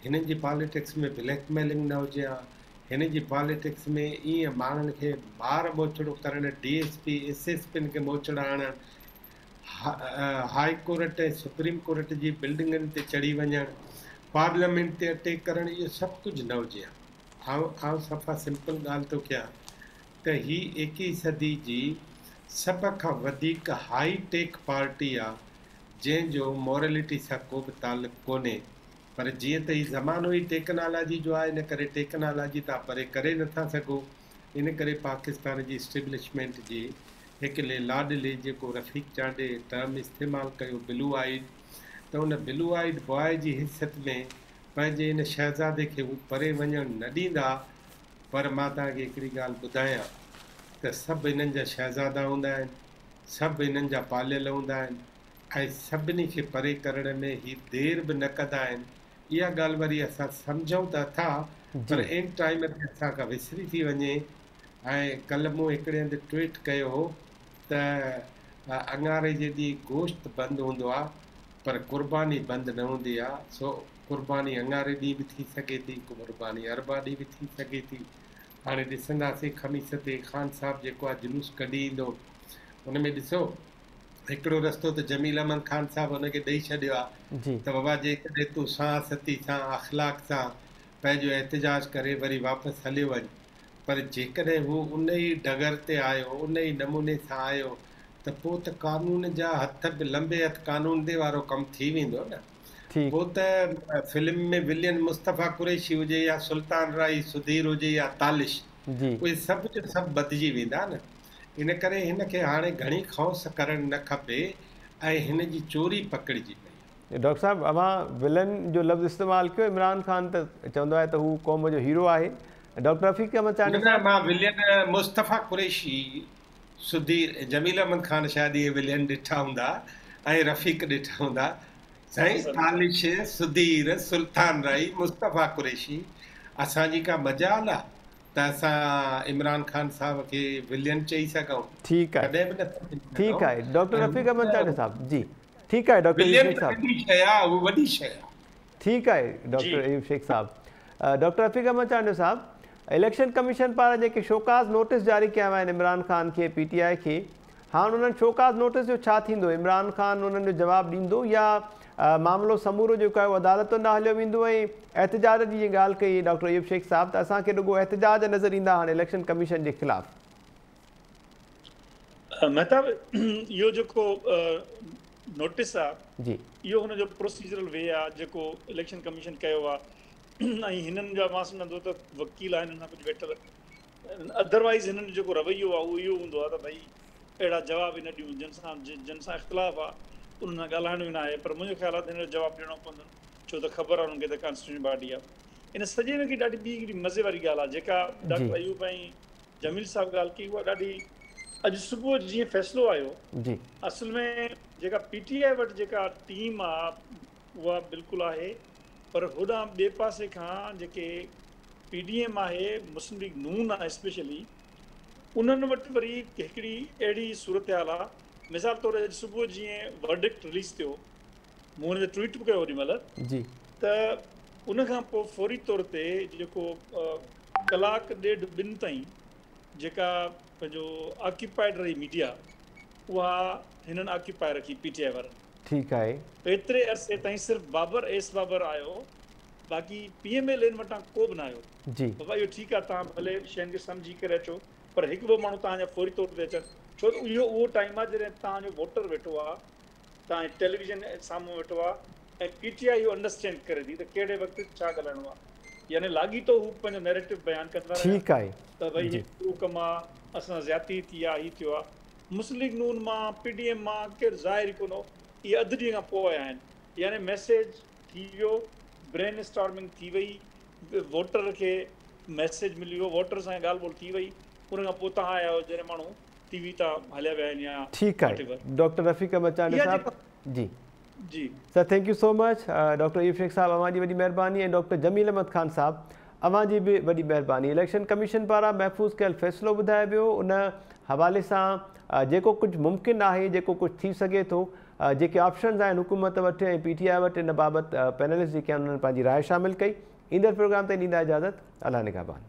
हिननि जी पॉलिटिक्स में ब्लैकमेलिंग न हुजे हा, हिन जी पॉलिटिक्स में ईअं माण्हुनि खे ॿार मोचड़ो करणु, DSP SSP खे मोचड़ा आणणु, हाई कोर्ट ऐं सुप्रीम कोर्ट जी बिल्डिंगनि ते चढ़ी वञणु, पार्लियामेंट ते अटैक करणु, इहो सभु कुझु न हुजे हा। आउं सफ़ा सिंपल ॻाल्हि थो कयां त ही 21वीं सदी जी सभ खां वधीक हाई टेक पार्टी आहे जंहिंजो मॉरलिटी सां को बि तालुक़ु कोन्हे। पर जीअं त हीउ ज़मानो ई टेक्नोलॉजी जो आहे, इन करे टेक्नोलॉजी तव्हां परे करे नथा सघो। इन करे पाकिस्तान जी इस्टेब्लिशमेंट जे हिकिड़े लाडले जेको रफ़ीक चांडे टर्म इस्तेमालु कयो ब्लू आइड, त उन ब्लू आइड बॉय जी हिसत में पंहिंजे इन शहज़ादे खे हू परे वञणु न ॾींदा। पर मां तव्हांखे हिकिड़ी ॻाल्हि ॿुधायां त सभु इन्हनि जा शहज़ादा हूंदा आहिनि, सभु इन्हनि जा पालियल हूंदा आहिनि ऐं सभिनी खे परे करण में ही देरि बि न कंदा आहिनि। इहा ॻाल्हि वरी असां सम्झूं त था, पर इन टाइम ते असांखां विसरी थी वञे। ऐं कल्ह मूं हिकिड़े हंधि ट्वीट कयो हो त अंगारे जे ॾींहुं गोश्त बंदि हूंदो आहे पर क़ुर्बानी बंदि न हूंदी आहे। सो क़ुर्बानी अंगारे ॾींहुं बि थी सघे थी, क़ुर्बानी अरबा ॾींहुं बि थी सघे थी। हाणे ॾिसंदासीं ख़मीस ते ख़ान साहब जेको आहे जुलूस कढी ईंदो, हुन में ॾिसो हिकिड़ो रस्तो त जमील अहमद ख़ान साहिबु हुनखे ॾेई छॾियो आहे त बाबा जेकॾहिं तूं सांसती सां अख़लाक सां पंहिंजो एहतिजाज करे वरी वापसि हलियो वञ, पर जेकॾहिं हू उन ई डगर ते आयो, उन ई नमूने सां आयो, त पोइ त कानून जा हथ बि लंबे हथ कानून ते वारो कमु थी वेंदो न। पोइ त फिल्म में विलियन मुस्तफ़ा कुरैशी हुजे या सुल्तान राई सुधीर हुजे या तालिश, उहे सभु जो सभु बदिजी वेंदा न। इन करे हिन खे हाणे घणी खौस करणु न खपे ऐं हिन जी चोरी पकड़िजी पई। डॉक्टर साहब, अवां विलन जो लफ़्ज़ इस्तेमालु कयो, इमरान ख़ान त चवंदो आहे त हू क़ौम जो हीरो आहे। डॉक्टर रफ़ीक अहमद चांडू साहब, मां विलियन मुस्तफ़ा कुरैशी, सुधीर, जमील अहमद ख़ान शायदि इहे विलियन ॾिठा हूंदा ऐं रफ़ीक ॾिठा हूंदा। साईं तालिश, सुधीर, सुल्तान राई, मुस्तफ़ा कुरैशी, असांजी का मजाल आहे त असां इमरान ख़ान साहब खे विलियन चई सघूं? ठीकु आहे, कॾहिं बि न। ठीकु आहे डॉक्टर रफ़ीक अहमद चांडू साहब जी, ठीकु आहे डॉक्टर अयूब शेख साहब, वॾी शइ आहे, उहा वॾी शइ आहे। ठीकु आहे डॉक्टर अयूब शेख साहब। डॉक्टर रफ़ीक अहमद चांडू साहब, इलेक्शन कमीशन पारां जेके शोकाज़ नोटिस जारी कया विया आहिनि इमरान ख़ान खे, PTI खे, हाणे उन्हनि शोकाज़ नोटिस जो छा थींदो? इमरान ख़ान उन्हनि जो जवाबु ॾींदो या मामिलो समूरो जेको आहे उहो अदालतुनि ॾांहुं हलियो वेंदो? ऐं एहतिजाज जी जीअं ॻाल्हि कई डॉक्टर अयूब शेख साहब, त असांखे रुॻो एहतिजाज नज़र ईंदा हाणे इलेक्शन कमीशन जे ख़िलाफ़? महताब, इहो जेको नोटिस आहे जी, इहो हुनजो प्रोसीजरल वे आहे जेको इलेक्शन कमीशन कयो आहे। ऐं हिननि जा मां सम्झंदो त वकील आहिनि हिन सां कुझु वेठल, अदरवाइज़ हिननि जो जेको रवैयो आहे उहो इहो हूंदो आहे त भई अहिड़ा जवाब न ॾियूं जिन सां इख़्तिलाफ़ आहे उन्हनि सां ॻाल्हाइणो ई न आहे। पर मुंहिंजो ख़्यालु आहे त हिन जो जवाबु ॾियणो पवंदो, छो त ख़बर आहे हुनखे त कॉन्स्टिट्यूशन बॉडी आहे। इन सॼे में ॾाढी ॿी हिकिड़ी मज़े वारी ॻाल्हि आहे जेका डॉक्टर अयूब ऐं जमील साहब ॻाल्हि कई, उहा ॾाढी अॼु सुबुह जीअं फ़ैसिलो आयो, असल में जेका PTI वटि जेका टीम आहे उहा बिल्कुलु आहे, पर होॾां ॿिए पासे खां जेके PDM आहे, मुस्लिम लीग नून आहे स्पेशली, उन्हनि वटि वरी हिकिड़ी अहिड़ी सूरत हाल आहे। मिसाल तौरु अॼु सुबुह जीअं वर्डिक्ट रिलीज़ थियो, मूं हुनजो ट्वीट बि कयो ओॾी महिल, त उनखां पोइ फौरी तौर ते जेको कलाक ॾेढ ॿिनि ताईं जेका पंहिंजो ऑक्यूपाइड रही मीडिया, उहा हिननि ऑक्यूपाए रखी PTI वारनि। ठीकु आहे, एतिरे अरसे ताईं सिर्फ़ु बाबर आयो, बाक़ी PML वटां को बि न आयो। बाबा इहो ठीकु आहे, तव्हां भले शयुनि खे सम्झी करे अचो, पर हिकु ॿ माण्हू तव्हांजा फौरी तौर ते अचनि, छो त इहो उहो टाइम आहे जॾहिं तव्हांजो वोटर वेठो आहे, तव्हांजे टेलीविज़न साम्हूं वेठो आहे, ऐं PTI इहो अंडरस्टैंड करे थी त कहिड़े वक़्तु छा ॻाल्हाइणो आहे। यानी लाॻीतो हू पंहिंजो नैरेटिव बयानु कंदा रहिया त भई हिकु कमु आहे, असां ज़्यादती थी आहे, हीअ थियो आहे। मुस्लिम लीग नून मां PDM मां केरु ज़ाहिर ई कोन हो, इहे अधु ॾींहं खां पोइ आया आहिनि। यानी मैसेज थी वियो, ब्रेन स्टॉर्मिंग थी वई, वोटर खे मैसेज मिली वियो, वोटर सां ॻाल्हि ॿोल थी वई, उन खां पोइ तव्हां आया आहियो जॾहिं माण्हू TV तां हलिया विया आहिनि या। ठीकु आहे डॉक्टर रफ़ीक अहमद चांडू साहब जी जी sir, thank you so much. Doctor Ayub Shaikh Sahab, अवां जी वॾी महिरबानी, ऐं डॉक्टर जमील अहमद ख़ान साहब, अवां जी बि वॾी महिरबानी। इलेक्शन कमीशन पारां महफ़ूज़ कयल फ़ैसिलो ॿुधायो वियो, उन हवाले सां जेको कुझु मुमकिन आहे, जेको कुझु थी सघे थो, जेके ऑप्शन्स आहिनि हुकूमत वटि ऐं PTI वटि, इन बाबति पैनलिस्ट जेके आहिनि उन्हनि पंहिंजी राय शामिलु कई। ईंदड़ प्रोग्राम ते ॾींदा इजाज़त। अल्लाह निगहबान।